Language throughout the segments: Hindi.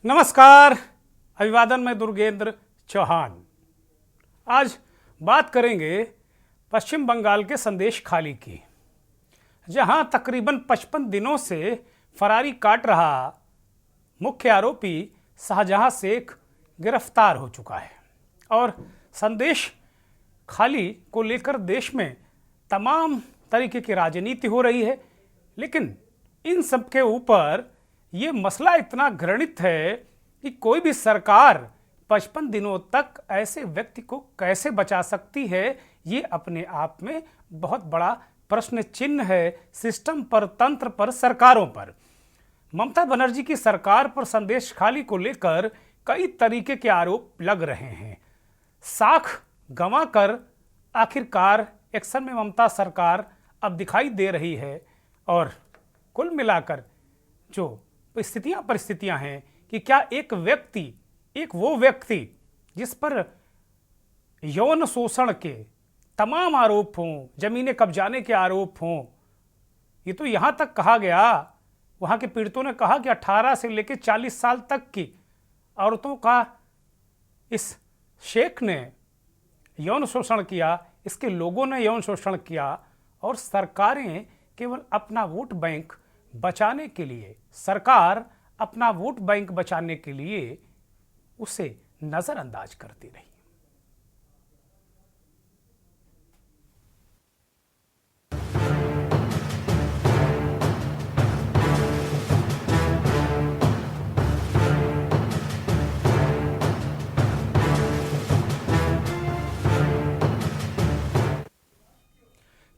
नमस्कार, अभिवादन में दुर्गेंद्र चौहान। आज बात करेंगे पश्चिम बंगाल के संदेश खाली की, जहां तकरीबन 55 दिनों से फरारी काट रहा मुख्य आरोपी शाहजहां शेख गिरफ्तार हो चुका है और संदेश खाली को लेकर देश में तमाम तरीके की राजनीति हो रही है। लेकिन इन सब के ऊपर ये मसला इतना घृणित है कि कोई भी सरकार 55 दिनों तक ऐसे व्यक्ति को कैसे बचा सकती है, ये अपने आप में बहुत बड़ा प्रश्न चिन्ह है सिस्टम पर, तंत्र पर, सरकारों पर। ममता बनर्जी की सरकार पर संदेश खाली को लेकर कई तरीके के आरोप लग रहे हैं। साख गंवाकर आखिरकार एक्शन में ममता सरकार अब दिखाई दे रही है और कुल मिलाकर जो परिस्थितियां हैं कि क्या एक वो व्यक्ति जिस पर यौन शोषण के तमाम आरोप हों, जमीनें कब्जाने के आरोप हों, ये तो यहां तक कहा गया, वहां के पीड़ितों ने कहा कि 18 से लेकर 40 साल तक की औरतों का इस शेख ने यौन शोषण किया, इसके लोगों ने यौन शोषण किया और सरकारें केवल अपना वोट बैंक बचाने के लिए, सरकार अपना वोट बैंक बचाने के लिए उसे नजरअंदाज करती रही।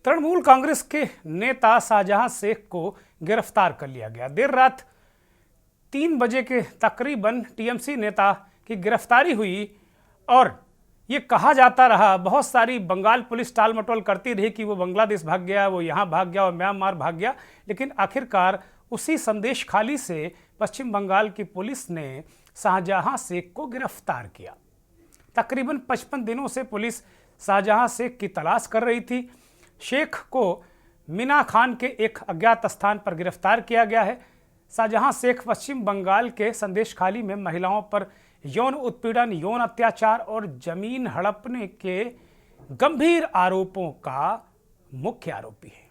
तृणमूल कांग्रेस के नेता शाहजहां शेख को गिरफ्तार कर लिया गया। देर रात 3 बजे के तकरीबन टीएमसी नेता की गिरफ्तारी हुई और ये कहा जाता रहा, बहुत सारी बंगाल पुलिस टाल मटोल करती रही कि वो बांग्लादेश भाग गया, वो यहाँ भाग गया और म्यांमार भाग गया। लेकिन आखिरकार उसी संदेश खाली से पश्चिम बंगाल की पुलिस ने शाहजहां शेख को गिरफ्तार किया। तकरीबन 55 दिनों से पुलिस शाहजहां शेख की तलाश कर रही थी। शेख को मीना खान के एक अज्ञात स्थान पर गिरफ्तार किया गया है। शाहजहां शेख पश्चिम बंगाल के संदेश खाली में महिलाओं पर यौन उत्पीड़न, यौन अत्याचार और जमीन हड़पने के गंभीर आरोपों का मुख्य आरोपी है।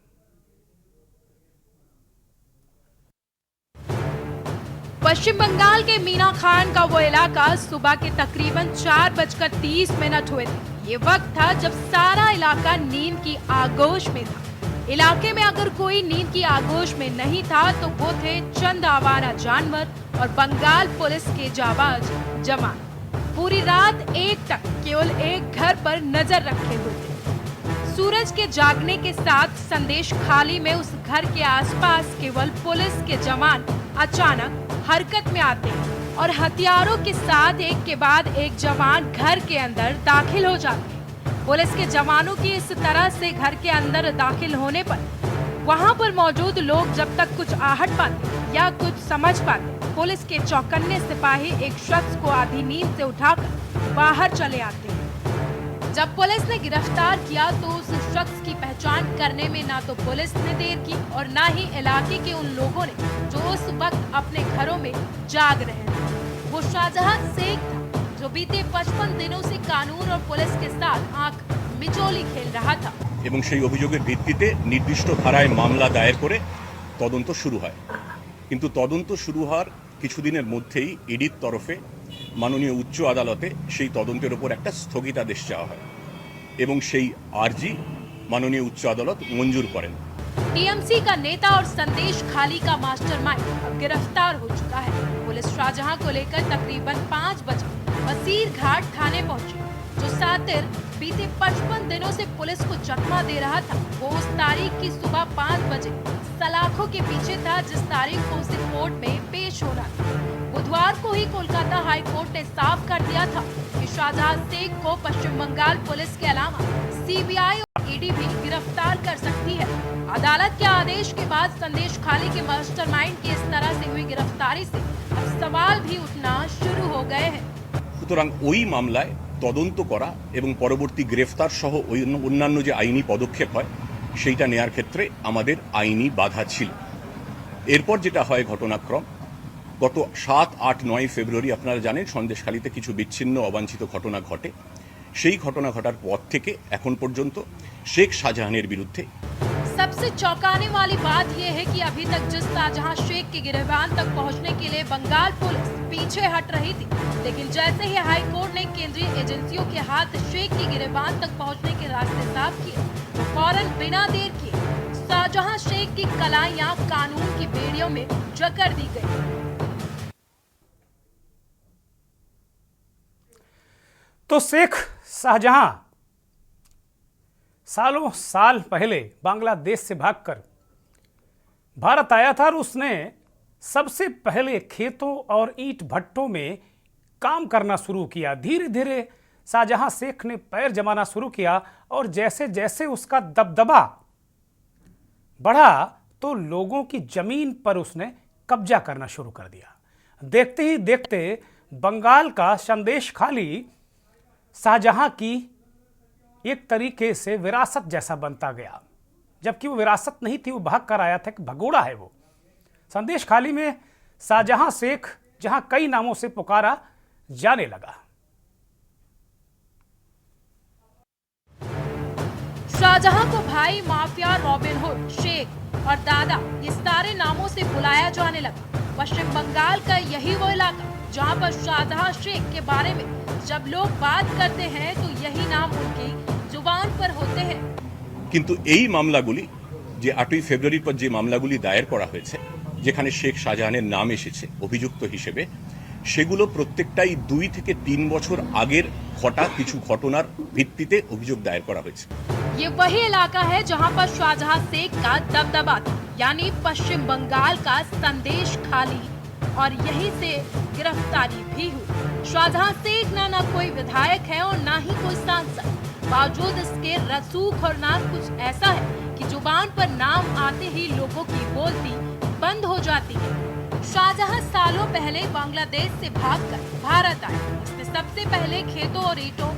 पश्चिम बंगाल के मीना खान का वो इलाका सुबह के तकरीबन 4:30 हुए थे। ये वक्त था जब सारा इलाका नींद की आगोश में था। इलाके में अगर कोई नींद की आगोश में नहीं था तो वो थे चंद आवारा जानवर और बंगाल पुलिस के जाबाज जवान। पूरी रात 1 तक केवल एक घर पर नजर रखे हुए थे। सूरज के जागने के साथ संदेश खाली में उस घर के आसपास केवल पुलिस के जवान अचानक हरकत में आते हैं और हथियारों के साथ एक के बाद एक जवान घर के अंदर दाखिल हो जाते हैं। पुलिस के जवानों की इस तरह से घर के अंदर दाखिल होने पर वहां पर मौजूद लोग जब तक कुछ आहट पाते या कुछ समझ पाते, पुलिस के चौकन्ने सिपाही एक शख्स को आधी नींद से उठाकर बाहर चले आते हैं। जब पुलिस ने गिरफ्तार किया तो उस शख्स की पहचान करने में ना तो पुलिस ने देर की और ना ही इलाके के उन लोगों ने जो उस वक्त अपने घरों में जाग रहे थे। वो शाहजहां शेख था जो बीते 55 दिनों से कानून और पुलिस के साथ आंख मिचोली खेल रहा था। এবং সেই অভিযোগের ভিত্তিতে নির্দিষ্ট ধারায় মামলা দায়ের করে তদন্ত শুরু হয়। কিন্তু তদন্ত শুরু হওয়ার কিছুদিনের মধ্যেই ইডির তরফে মাননীয় উচ্চ আদালতে সেই তদন্তের উপর একটা স্থগিতাদেশ চাওয়া হয় এবং সেই আর্জি माननीय उच्च अदालत मंजूर करें। टीएमसी का नेता और संदेश खाली का मास्टरमाइंड अब गिरफ्तार हो चुका है। पुलिस शाहजहां को लेकर तकरीबन 5 बजे वसीर घाट थाने पहुंची। जो सातिर बीते 55 दिनों से पुलिस को चकमा दे रहा था, वो उस तारीख की सुबह 5 बजे सलाखों के पीछे था जिस तारीख को उसे कोर्ट में पेश होना था। बुधवार को ही कोलकाता हाई कोर्ट ने साफ कर दिया था कि शाहजहां शेख को पश्चिम बंगाल पुलिस के अलावा सीबीआई और ईडी भी गिरफ्तार कर सकती है। अदालत के आदेश के बाद संदेश खाली के मास्टरमाइंड की इस तरह से हुई गिरफ्तारी से अब सवाल भी उठना शुरू हो गए हैं। সুতরাং ওই মামলায় তদন্ত করা এবং পরবর্তী গ্রেফতার সহ অন্যান্য যে আইনি পদক্ষেপ হয় সেইটা নেয়ার ক্ষেত্রে আমাদের আইনি বাধা ছিল। এরপর যেটা হয় ঘটনাক্রম গত 7, 8, 9 ফেব্রুয়ারি আপনারা জানেন সন্দেশখালীতে কিছু বিচ্ছিন্ন অবাঞ্ছিত ঘটনা ঘটে। সেই ঘটনা ঘটার পর থেকে এখন পর্যন্ত শেখ শাহজাহানের বিরুদ্ধে सबसे चौंकाने वाली बात यह है कि अभी तक जिस शाहजहां शेख के गिरफ्तार तक पहुंचने के लिए बंगाल पुलिस पीछे हट रही थी, लेकिन जैसे ही हाई कोर्ट ने केंद्रीय एजेंसियों के हाथ शेख की गिरफ्तार तक पहुंचने के रास्ते साफ किए, तो फौरन बिना देर किए शाहजहां शेख की कलाइयां कानून की बेड़ियों में जकड़ दी गई। तो शेख शाहजहां सालों साल पहले बांग्लादेश से भागकर भारत आया था और उसने सबसे पहले खेतों और ईंट भट्टों में काम करना शुरू किया। धीरे धीरे शाहजहां शेख ने पैर जमाना शुरू किया और जैसे जैसे उसका दबदबा बढ़ा तो लोगों की जमीन पर उसने कब्जा करना शुरू कर दिया। देखते ही देखते बंगाल का संदेशखाली शाहजहां की एक तरीके से विरासत जैसा बनता गया, जबकि वो विरासत नहीं थी, वो भाग कर आया था, कि भगोड़ा है वो। संदेशखाली में शाहजहां शेख जहां कई नामों से पुकारा जाने लगा। शाहजहां को भाई, माफिया, रॉबिन हुड, शेख और दादा ये सारे नामों से बुलाया जाने लगा। पश्चिम बंगाल का यही वो इलाका जहां पर शाहजहां शेख के बारे में जब लोग बात करते हैं तो यही नाम उनकी जुबान पर होते हैं। কিন্তু এই মামলাগুলি যে 8ই ফেব্রুয়ারির পর যে মামলাগুলি দায়ের করা হয়েছে, যেখানে শেখ শাহজাহানের নাম এসেছে অভিযুক্ত হিসেবে, সেগুলো প্রত্যেকটাই 2 থেকে 3 বছর আগের ঘটা কিছু ঘটনার ভিত্তিতে অভিযোগ দায়ের করা হয়েছে। ये वही इलाका है जहां पर शाहजहां शेख का दबदबा था, यानी पश्चिम बंगाल का संदेशखाली, और यहीं से गिरफ्तारी भी हुई। शाहजहां शेख ना कोई विधायक है और ना ही कोई सांसद, बावजूद इसके रसूख और नाम कुछ ऐसा है कि जुबान पर नाम आते ही लोगों की बोलती बंद हो जाती है। शाहजहां सालों पहले बांग्लादेश से भागकर भारत आए। इसने सबसे पहले खेतों और ईंटों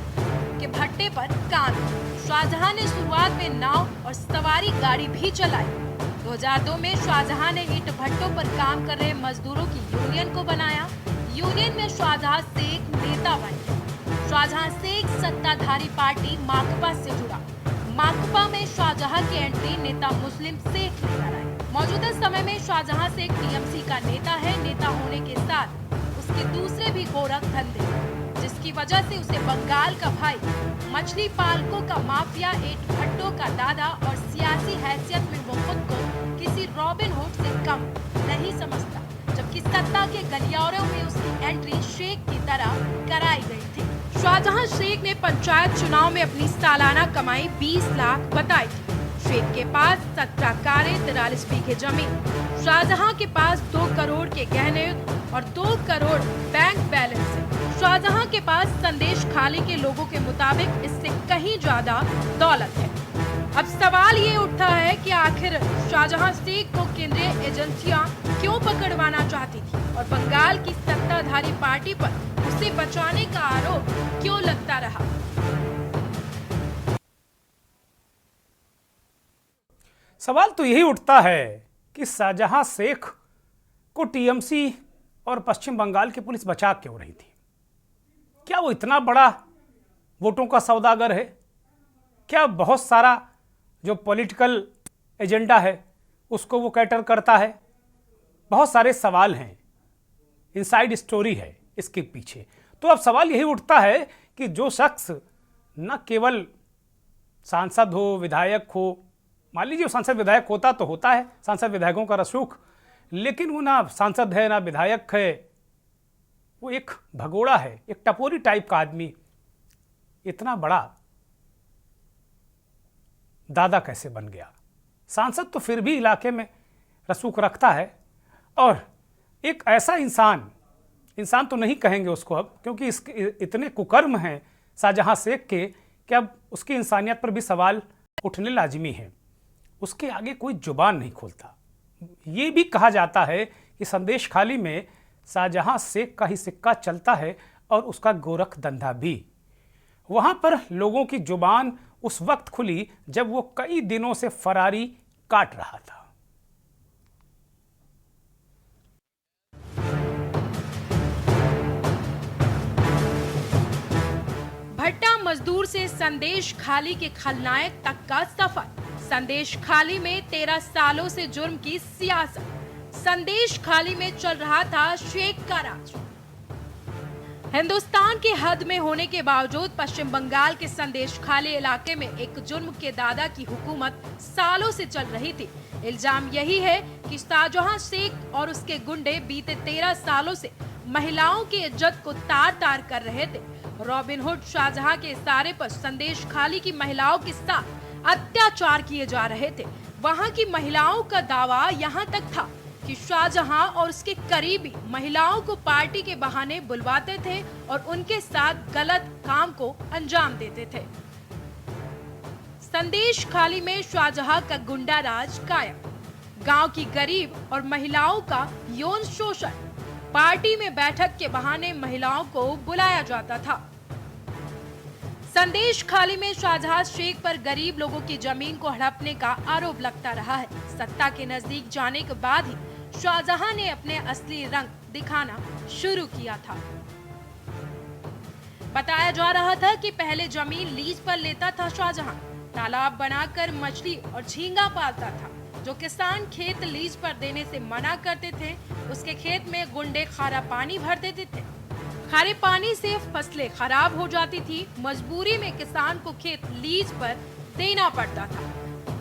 के भट्टे पर काम किया। शाहजहां ने शुरुआत में नाव और सवारी गाड़ी भी चलाई। 2002 में शाहजहां ने ईंट भट्टों पर काम कर रहे मजदूरों की यूनियन को बनाया। यूनियन में शाहजहां शेख नेता बन गए। शाहजहां शेख सत्ताधारी पार्टी माकपा से जुड़ा। माकपा में शाहजहां की एंट्री नेता मुस्लिम शेख लेकर आए। मौजूदा समय में शाहजहां शेख टीएमसी का नेता है। नेता होने के साथ उसके दूसरे भी गोरख धंधे, जिसकी वजह से उसे बंगाल का भाई, मछली पालकों का माफिया, ईंट भट्टों का दादा और सियासी हैसियत में वो खुद को किसी रॉबिन हुड से कम नहीं समझता, जबकि सत्ता के गलियारों में उसकी एंट्री शेख की तरह कराई गई थी। शाहजहां शेख ने पंचायत चुनाव में अपनी सालाना कमाई 20 लाख बताई थी। शेख के पास 17 कारें, 43 बीघे जमीन। शाहजहां के पास 2 करोड़ के गहने और 2 करोड़ बैंक बैलेंस है। शाहजहां के पास संदेशखाली के लोगों के मुताबिक इससे कहीं ज्यादा दौलत है। अब सवाल ये उठता है कि आखिर शाहजहां शेख को केंद्रीय एजेंसियां क्यों पकड़वाना चाहती थी और बंगाल की सत्ताधारी पार्टी पर उसे बचाने का आरोप क्यों लगता रहा। सवाल तो यही उठता है कि शाहजहां शेख को टीएमसी और पश्चिम बंगाल की पुलिस बचा क्यों रही थी? क्या वो इतना बड़ा वोटों का सौदागर है? क्या बहुत सारा जो पॉलिटिकल एजेंडा है उसको वो कैटर करता है? बहुत सारे सवाल हैं, इनसाइड स्टोरी है इसके पीछे। तो अब सवाल यही उठता है कि जो शख्स न केवल सांसद हो, विधायक हो, मान लीजिए सांसद विधायक होता तो होता है, सांसद विधायकों का रसूख, लेकिन वो ना सांसद है ना विधायक है, वो एक भगोड़ा है, एक टपोरी टाइप का आदमी। इतना बड़ा दादा कैसे बन गया? सांसद तो फिर भी इलाके में रसूख रखता है, और एक ऐसा इंसान तो नहीं कहेंगे उसको अब, क्योंकि इसके इतने कुकर्म हैं शाहजहां शेख के कि अब उसकी इंसानियत पर भी सवाल उठने लाजमी है। उसके आगे कोई जुबान नहीं खोलता। ये भी कहा जाता है कि संदेशखाली में शाहजहां शेख का ही सिक्का चलता है और उसका गोरख धंधा भी। वहां पर लोगों की जुबान उस वक्त खुली जब वो कई दिनों से फरारी काट रहा था। भट्टा मजदूर से संदेश खाली के खलनायक तक का सफर। संदेश खाली में 13 सालों से जुर्म की सियासत। संदेश खाली में चल रहा था शेख का राज। हिंदुस्तान के हद में होने के बावजूद पश्चिम बंगाल के संदेश खाली इलाके में एक जुर्म के दादा की हुकूमत सालों से चल रही थी। इल्जाम यही है कि शाहजहां शेख और उसके गुंडे बीते 13 सालों से महिलाओं की इज्जत को तार तार कर रहे थे। रॉबिनहुड शाहजहां के इशारे पर संदेश खाली की महिलाओं के साथ अत्याचार किए जा रहे थे। वहां की महिलाओं का दावा यहां तक था कि शाहजहां और उसके करीबी महिलाओं को पार्टी के बहाने बुलवाते थे और उनके साथ गलत काम को अंजाम देते थे। संदेश खाली में शाहजहां का गुंडा राज कायम। गांव की गरीब और महिलाओं का यौन शोषण। पार्टी में बैठक के बहाने महिलाओं को बुलाया जाता था। संदेश खाली में शाहजहां शेख पर गरीब लोगों की जमीन को हड़पने का आरोप लगता रहा है। सत्ता के नजदीक जाने के बाद ही शाहजहां ने अपने असली रंग दिखाना शुरू किया था। बताया जा रहा था कि पहले जमीन लीज पर लेता था शाहजहां। तालाब बनाकर मछली और झींगा पालता था। जो किसान खेत लीज पर देने से मना करते थे, उसके खेत में गुंडे खारा पानी भर देते थे। खारे पानी से फसलें खराब हो जाती थी। मजबूरी में किसान को खेत लीज पर देना पड़ता था।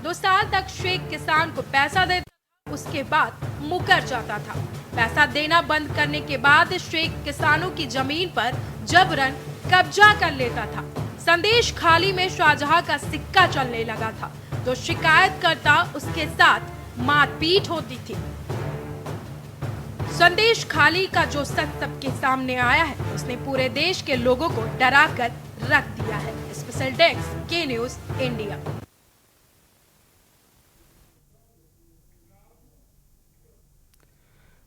2 साल तक शेख किसान को पैसा देता था, उसके बाद मुकर जाता था। पैसा देना बंद करने के बाद शेख किसानों की जमीन पर जबरन कब्जा कर लेता था। संदेश खाली में शाहजहां का सिक्का चलने लगा था। जो शिकायत करता उसके साथ मारपीट होती थी। संदेश खाली का जो सच सबके सामने आया है, उसने पूरे देश के लोगों को डरा कर रख दिया है। स्पेशल डेस्क के न्यूज इंडिया।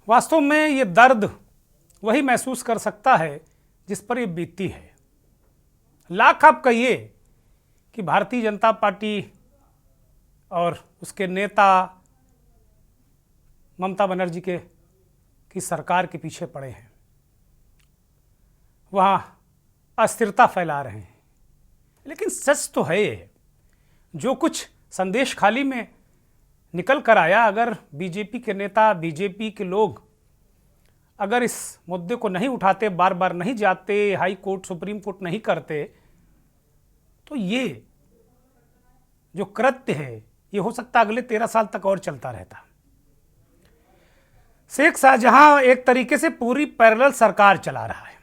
वास्तव में ये दर्द वही महसूस कर सकता है जिस पर ये बीतती है। लाख आप कहिए कि भारतीय जनता पार्टी और उसके नेता ममता बनर्जी की सरकार के पीछे पड़े हैं, वहाँ अस्थिरता फैला रहे हैं। लेकिन सच तो है ये, जो कुछ संदेश खाली में निकल कर आया, अगर बीजेपी के नेता, बीजेपी के लोग अगर इस मुद्दे को नहीं उठाते, बार बार नहीं जाते, हाई कोर्ट, सुप्रीम कोर्ट नहीं करते, तो ये जो कृत्य है ये हो सकता अगले 13 साल तक और चलता रहता। शेख शाहजहां एक तरीके से पूरी पैरेलल सरकार चला रहा है।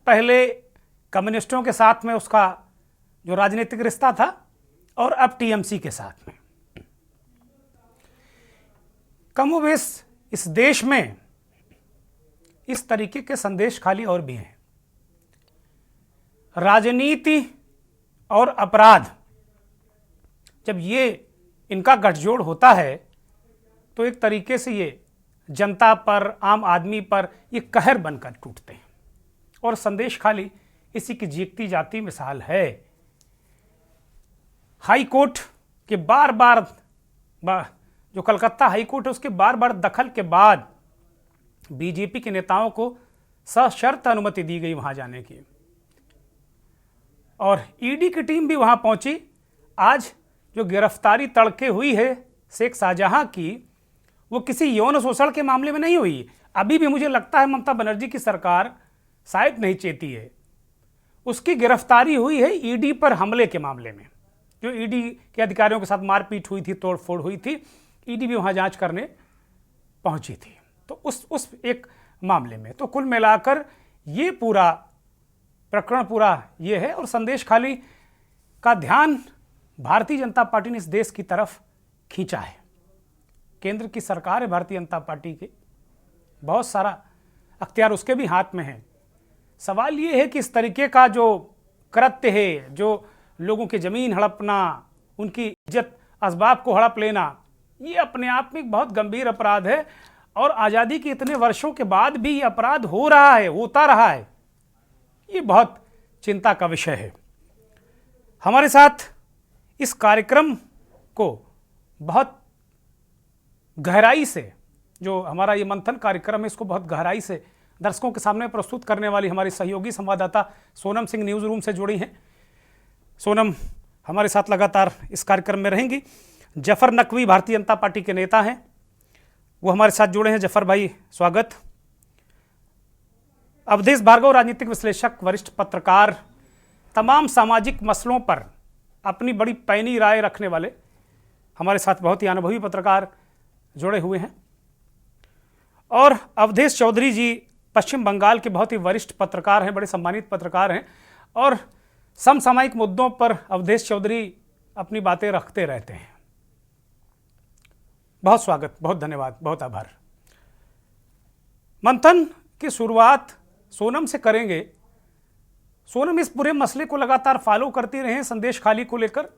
पहले कम्युनिस्टों के साथ में उसका जो राजनीतिक रिश्ता था, और अब टीएमसी के साथ में। कमोबेश इस देश में इस तरीके के संदेश खाली और भी हैं। राजनीति और अपराध जब ये इनका गठजोड़ होता है तो एक तरीके से ये जनता पर, आम आदमी पर ये कहर बनकर टूटते हैं। और संदेश खाली इसी की जीती जाती मिसाल है। हाई कोर्ट के बार बार जो कलकत्ता हाई कोर्ट है उसके बार बार दखल के बाद बीजेपी के नेताओं को सशर्त अनुमति दी गई वहां जाने की, और ईडी की टीम भी वहां पहुंची। आज जो गिरफ्तारी तड़के हुई है शेख शाहजहां की, वो किसी यौन शोषण के मामले में नहीं हुई। अभी भी मुझे लगता है ममता बनर्जी की सरकार शायद नहीं चेती है। उसकी गिरफ्तारी हुई है ईडी पर हमले के मामले में, जो ईडी के अधिकारियों के साथ मारपीट हुई थी, तोड़फोड़ हुई थी। ईडी भी वहां जांच करने पहुंची थी, तो उस एक मामले में। तो कुल मिलाकर ये पूरा प्रकरण पूरा ये है। और संदेश खाली का ध्यान भारतीय जनता पार्टी ने इस देश की तरफ खींचा है। केंद्र की सरकार है भारतीय जनता पार्टी की, बहुत सारा अख्तियार उसके भी हाथ में है। सवाल ये है कि इस तरीके का जो कृत्य है, जो लोगों की ज़मीन हड़पना, उनकी इज्जत असबाब को हड़प लेना, ये अपने आप में एक बहुत गंभीर अपराध है। और आज़ादी के इतने वर्षों के बाद भी ये अपराध हो रहा है, होता रहा है, ये बहुत चिंता का विषय है। हमारे साथ इस कार्यक्रम को बहुत गहराई से, जो हमारा ये मंथन कार्यक्रम है, इसको बहुत गहराई से दर्शकों के सामने प्रस्तुत करने वाली हमारी सहयोगी संवाददाता सोनम सिंह न्यूज़ रूम से जुड़ी हैं। सोनम हमारे साथ लगातार इस कार्यक्रम में रहेंगी। जफर नकवी भारतीय जनता पार्टी के नेता हैं, वो हमारे साथ जुड़े हैं। जफर भाई स्वागत। अवधेश भार्गव राजनीतिक विश्लेषक, वरिष्ठ पत्रकार, तमाम सामाजिक मसलों पर अपनी बड़ी पैनी राय रखने वाले हमारे साथ बहुत ही अनुभवी पत्रकार जुड़े हुए हैं। और अवधेश चौधरी जी पश्चिम बंगाल के बहुत ही वरिष्ठ पत्रकार हैं, बड़े सम्मानित पत्रकार हैं और समसामयिक मुद्दों पर अवधेश चौधरी अपनी बातें रखते रहते हैं। बहुत स्वागत, बहुत धन्यवाद, बहुत आभार। मंथन की शुरुआत सोनम से करेंगे। सोनम इस पूरे मसले को लगातार फॉलो करती रहे हैं, संदेश खाली को लेकर,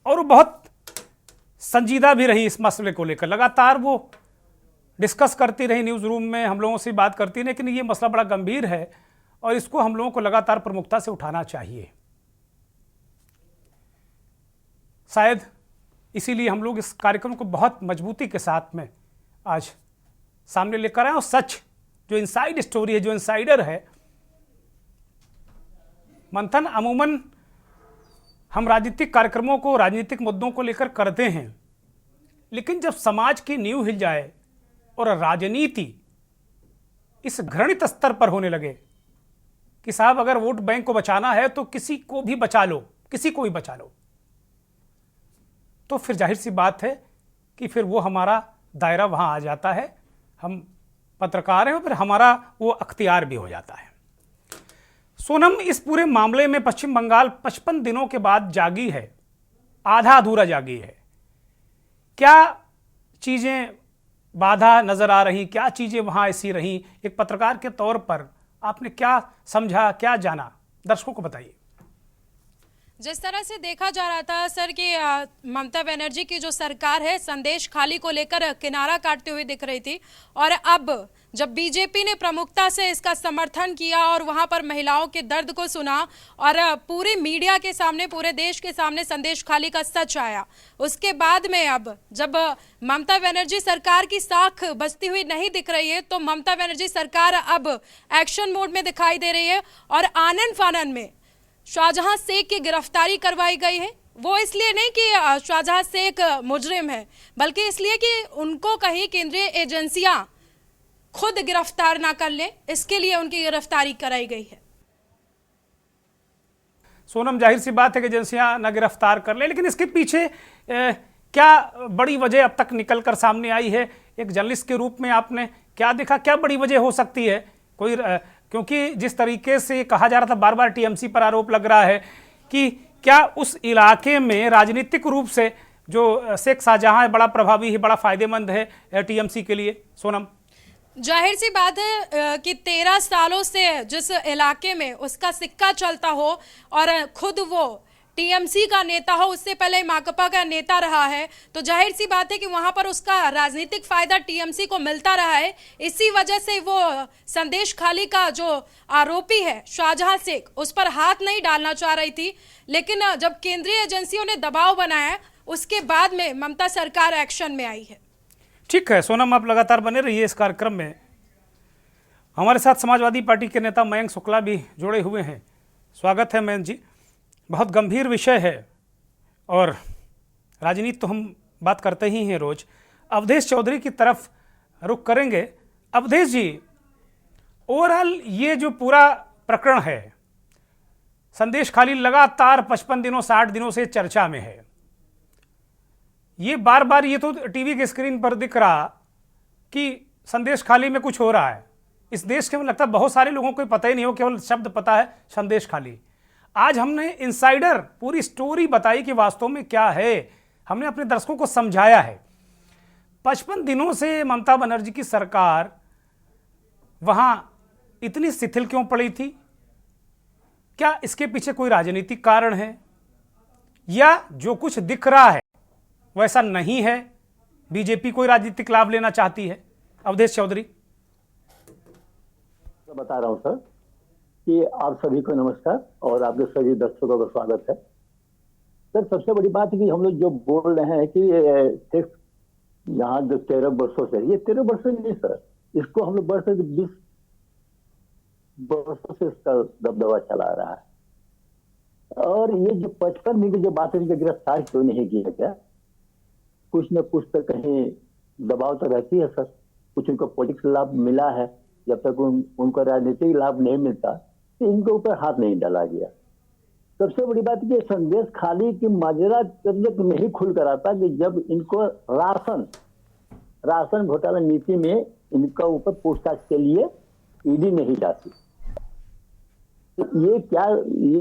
और वो बहुत संजीदा भी रही इस मसले को लेकर। लगातार वो डिस्कस करती रही न्यूज़ रूम में, हम लोगों से बात करती, लेकिन ये मसला बड़ा गंभीर है और इसको हम लोगों को लगातार प्रमुखता से उठाना चाहिए। शायद इसीलिए हम लोग इस कार्यक्रम को बहुत मजबूती के साथ में आज सामने लेकर आए। और सच जो इनसाइड स्टोरी है, जो इनसाइडर है, मंथन अमूमन हम राजनीतिक कार्यक्रमों को, राजनीतिक मुद्दों को लेकर करते हैं, लेकिन जब समाज की नींव हिल जाए और राजनीति इस घृणित स्तर पर होने लगे कि साहब अगर वोट बैंक को बचाना है तो किसी को भी बचा लो, किसी को भी बचा लो, तो फिर जाहिर सी बात है कि फिर वो हमारा दायरा वहां आ जाता है। हम पत्रकार हैं और फिर हमारा वो अख्तियार भी हो जाता है। सोनम, इस पूरे मामले में पश्चिम बंगाल 55 दिनों के बाद जागी है, आधा अधूरा जागी है। क्या चीजें बाधा नजर आ रही, क्या चीजें वहां ऐसी रही? एक पत्रकार के तौर पर आपने क्या समझा, क्या जाना, दर्शकों को बताइए। जिस तरह से देखा जा रहा था सर कि ममता बनर्जी की जो सरकार है संदेश खाली को लेकर किनारा काटते हुए दिख रही थी, और अब जब बीजेपी ने प्रमुखता से इसका समर्थन किया और वहां पर महिलाओं के दर्द को सुना और पूरे मीडिया के सामने, पूरे देश के सामने संदेश खाली का सच आया, उसके बाद में अब जब ममता बनर्जी सरकार की साख बजती हुई नहीं दिख रही है, तो ममता बनर्जी सरकार अब एक्शन मोड में दिखाई दे रही है और आनन फानन में शाहजहां शेख की गिरफ्तारी करवाई गई है। वो इसलिए नहीं कि शाहजहां शेख मुजरिम है, बल्कि इसलिए कि उनको कहीं केंद्रीय एजेंसियां खुद गिरफ्तार ना कर लें, इसके लिए उनकी गिरफ्तारी कराई गई है। सोनम, जाहिर सी बात है कि एजेंसियां न गिरफ्तार कर ले, लेकिन इसके पीछे क्या बड़ी वजह अब तक निकल कर सामने आई है? एक जर्नलिस्ट के रूप में आपने क्या देखा, क्या बड़ी वजह हो सकती है? कोई क्योंकि जिस तरीके से कहा जा रहा था, बार बार टीएमसी पर आरोप लग रहा है कि क्या उस इलाके में राजनीतिक रूप से जो शेख शाहजहां है बड़ा प्रभावी है, बड़ा फायदेमंद है टीएमसी के लिए? सोनम, जाहिर सी बात है कि 13 सालों से जिस इलाके में उसका सिक्का चलता हो और खुद वो टीएमसी का नेता हो, उससे पहले माकपा का नेता रहा है, तो जाहिर सी बात है कि वहां पर उसका राजनीतिक फायदा टीएमसी को मिलता रहा है। इसी वजह से वो संदेश खाली का जो आरोपी है शाहजहां शेख, उस पर हाथ नहीं डालना चाह रही थी, लेकिन जब केंद्रीय एजेंसियों ने दबाव बनाया उसके बाद में ममता सरकार एक्शन में आई है। ठीक है सोनम, आप लगातार बने रहिए इस कार्यक्रम में। हमारे साथ समाजवादी पार्टी के नेता मयंक शुक्ला भी जुड़े हुए हैं। स्वागत है मयंक जी। बहुत गंभीर विषय है और राजनीति तो हम बात करते ही हैं रोज। अवधेश चौधरी की तरफ रुख करेंगे। अवधेश जी, ओवरऑल ये जो पूरा प्रकरण है, संदेश खाली लगातार 55 दिनों 60 दिनों से चर्चा में है। ये बार बार ये तो टीवी के स्क्रीन पर दिख रहा कि संदेश खाली में कुछ हो रहा है। इस देश के मुझे लगता है बहुत सारे लोगों को पता ही नहीं हो, केवल शब्द पता है संदेश खाली। आज हमने इनसाइडर पूरी स्टोरी बताई कि वास्तव में क्या है, हमने अपने दर्शकों को समझाया है। 55 दिनों से ममता बनर्जी की सरकार वहां इतनी शिथिल क्यों पड़ी थी? क्या इसके पीछे कोई राजनीतिक कारण है या जो कुछ दिख रहा है वैसा नहीं है? बीजेपी कोई राजनीतिक लाभ लेना चाहती है? अवधेश चौधरी, बता रहा हूं सर कि आप सभी को नमस्कार और आपके सभी दर्शकों का स्वागत है। सर, सबसे बड़ी बात है कि हम लोग जो बोल रहे हैं कि यहाँ जो 13 वर्षों से, ये 13 वर्षों नहीं सर, इसको हम लोग बढ़ सकते बरसों से इसका दबदबा चला रहा है। और ये जो 55 दिन की जो बात है, इनके गिरफ्तार क्यों नहीं किया गया? कुछ न कुछ तो कहीं दबाव तो रहती है सर। कुछ उनको पॉलिटिक्स लाभ मिला है, जब तक उनको राजनीतिक लाभ नहीं मिलता तो इनके ऊपर हाथ नहीं डाला गया। सबसे बड़ी बात ये संदेश खाली की माजरा जब नहीं खुल कर आता कि जब इनको राशन घोटाला नीति में इनका ऊपर पूछताछ के लिए ईडी नहीं जाती। तो ये क्या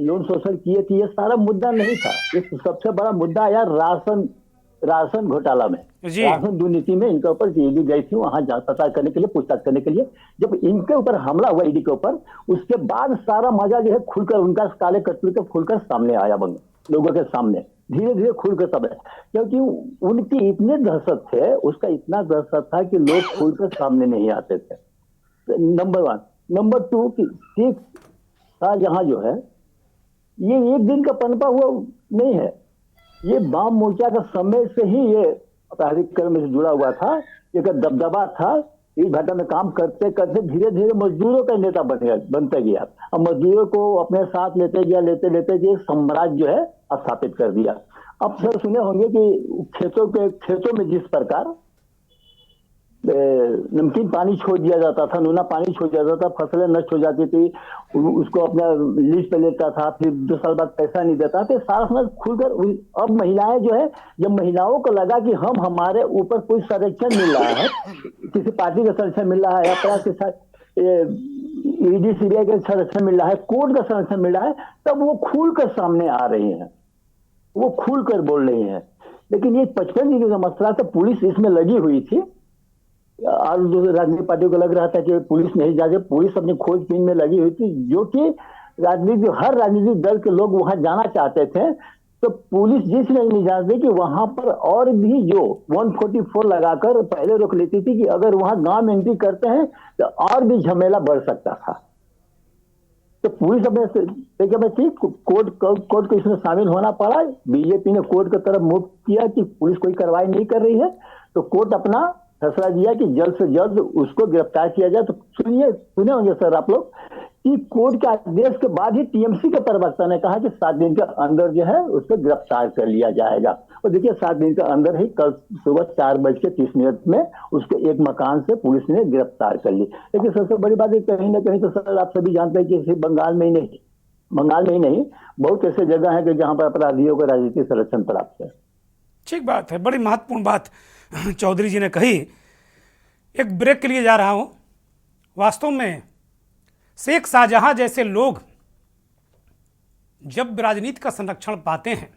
यौन शोषण किए थे, ये सारा मुद्दा नहीं था। ये सबसे बड़ा मुद्दा आया राशन घोटाला में, राशन दुर्नीति में इनके ऊपर ईडी गई थी वहां जांच पड़ताल करने के लिए, पूछताछ करने के लिए। जब इनके ऊपर हमला हुआ ईडी के ऊपर, उसके बाद सारा मजा जो है खुलकर उनका काले कटोरे के खुलकर सामने आया लोगों के सामने, धीरे धीरे खुलकर सामने। क्योंकि उनकी इतने दहशत थे, उसका इतना दहशत था कि लोग खुलकर सामने नहीं आते थे। नंबर 1। नंबर 2 कि शेख शाहजहां जो है ये एक दिन का पनपा हुआ नहीं है। ये वाम मोर्चा का समय से ही ये आपराधिक कर्म से जुड़ा हुआ था, एक दबदबा था। इस घटना में काम करते करते धीरे धीरे मजदूरों का नेता बनते गया। अब मजदूरों को अपने साथ लेते गया साम्राज्य जो है स्थापित कर दिया। अब सर सुने होंगे कि खेतों में जिस प्रकार नमकीन पानी छोड़ दिया जाता था, नूना पानी छोड़ दिया जाता था, फसलें नष्ट हो जाती थी, उसको अपना लीज पे लेता था, फिर 2 साल बाद पैसा नहीं देता, तो सारा समाज खुलकर। अब महिलाएं जो है, जब महिलाओं को लगा कि हमारे ऊपर कोई संरक्षण मिल रहा है, किसी पार्टी का संरक्षण मिल रहा है, अपराध के साथ ईडी सीबीआई का संरक्षण मिल रहा है, कोर्ट का संरक्षण मिल रहा है, तब वो खुलकर सामने आ रही है, वो खुलकर बोल रही है। लेकिन ये 55 दिन का मसला था, पुलिस इसमें लगी हुई थी। और दूसरी राजनीतिक पार्टियों को लग रहा था कि पुलिस नहीं जाके, पुलिस अपनी खोजबीन में लगी हुई थी, जो कि हर राजनीतिक दल के लोग वहां जाना चाहते थे। तो पुलिस जिस नहीं जानती कि वहां पर और भी जो 144 लगाकर पहले रोक लेती थी कि अगर वहां गांव में एंट्री करते हैं तो और भी झमेला बढ़ सकता था। तो पुलिस अपने कोर्ट को इसमें शामिल होना पड़ा। बीजेपी ने कोर्ट की तरफ मुख किया कि पुलिस कोई कार्रवाई नहीं कर रही है, तो कोर्ट अपना फैसला दिया कि जल्द से जल्द उसको गिरफ्तार किया जाए। तो सुने होंगे सर आप लोग कि कोर्ट के आदेश के बाद ही टीएमसी के प्रवक्ता ने कहा कि 7 दिन के अंदर जो है उसको गिरफ्तार कर लिया जाएगा। और देखिए 7 दिन के अंदर ही कल सुबह 4:30 में उसको एक मकान से पुलिस ने गिरफ्तार कर ली। लेकिन सबसे बड़ी बात है, कहीं ना कहीं तो सर आप सभी जानते हैं कि सिर्फ बंगाल में ही नहीं बहुत ऐसे जगह है कि जहां पर अपराधियों को राजनीतिक संरक्षण प्राप्त है। ठीक बात है, बड़ी महत्वपूर्ण बात चौधरी जी ने कही। एक ब्रेक के लिए जा रहा हूं। वास्तव में शेख शाहजहां जैसे लोग जब राजनीति का संरक्षण पाते हैं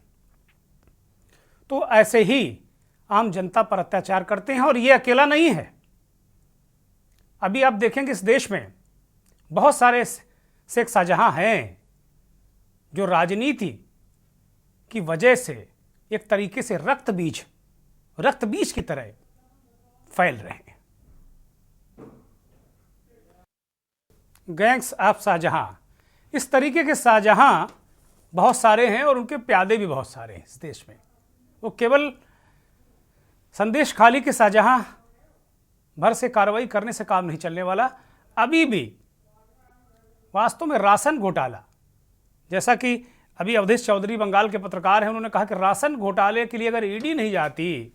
तो ऐसे ही आम जनता पर अत्याचार करते हैं। और ये अकेला नहीं है, अभी आप देखेंगे इस देश में बहुत सारे शेख शाहजहां हैं जो राजनीति की वजह से एक तरीके से रक्त बीज की तरह फैल रहे हैं। गैंग्स ऑफ शाहजहां, इस तरीके के शाहजहां बहुत सारे हैं और उनके प्यादे भी बहुत सारे हैं इस देश में। वो केवल संदेश खाली के शाहजहां भर से कार्रवाई करने से काम नहीं चलने वाला। अभी भी वास्तव में राशन घोटाला, जैसा कि अभी अवधेश चौधरी बंगाल के पत्रकार हैं, उन्होंने कहा कि राशन घोटाले के लिए अगर ईडी नहीं जाती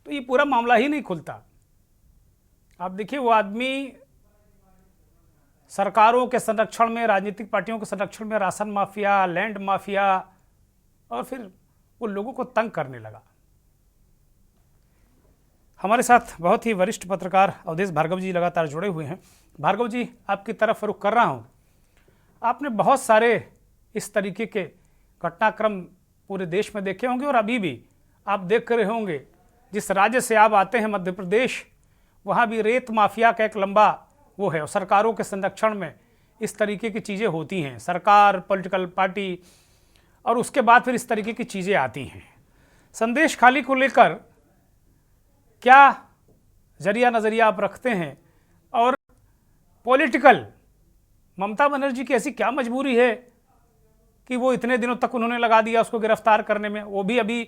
तो ये पूरा मामला ही नहीं खुलता। आप देखिए वो आदमी सरकारों के संरक्षण में, राजनीतिक पार्टियों के संरक्षण में राशन माफिया, लैंड माफिया, और फिर वो लोगों को तंग करने लगा। हमारे साथ बहुत ही वरिष्ठ पत्रकार अवधेश भार्गव जी लगातार जुड़े हुए हैं। भार्गव जी, आपकी तरफ रुख कर रहा हूं। आपने बहुत सारे इस तरीके के घटनाक्रम पूरे देश में देखे होंगे और अभी भी आप देख रहे होंगे। जिस राज्य से आप आते हैं, मध्य प्रदेश, वहाँ भी रेत माफिया का एक लंबा वो है और सरकारों के संरक्षण में इस तरीके की चीज़ें होती हैं। सरकार, पॉलिटिकल पार्टी, और उसके बाद फिर इस तरीके की चीज़ें आती हैं। संदेश खाली को लेकर क्या जरिया नज़रिया आप रखते हैं? और पॉलिटिकल ममता बनर्जी की ऐसी क्या मजबूरी है कि वो इतने दिनों तक उन्होंने लगा दिया उसको गिरफ्तार करने में? वो भी अभी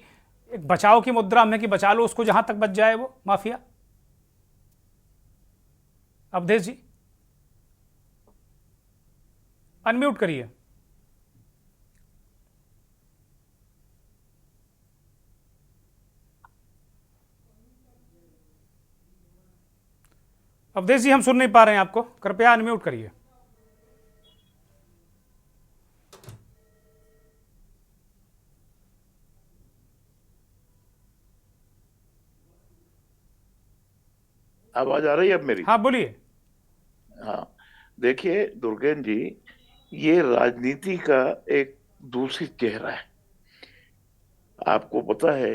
एक बचाव की मुद्रा में कि बचा लो उसको जहां तक बच जाए वो माफिया। अवधेश जी। अनम्यूट करिए। अवधेश जी हम सुन नहीं पा रहे हैं आपको, कृपया अनम्यूट करिए। आवाज आ रही है अब मेरी? हाँ बोलिए। हाँ, देखिए दुर्गेन जी, ये राजनीति का एक दूषित चेहरा है। आपको पता है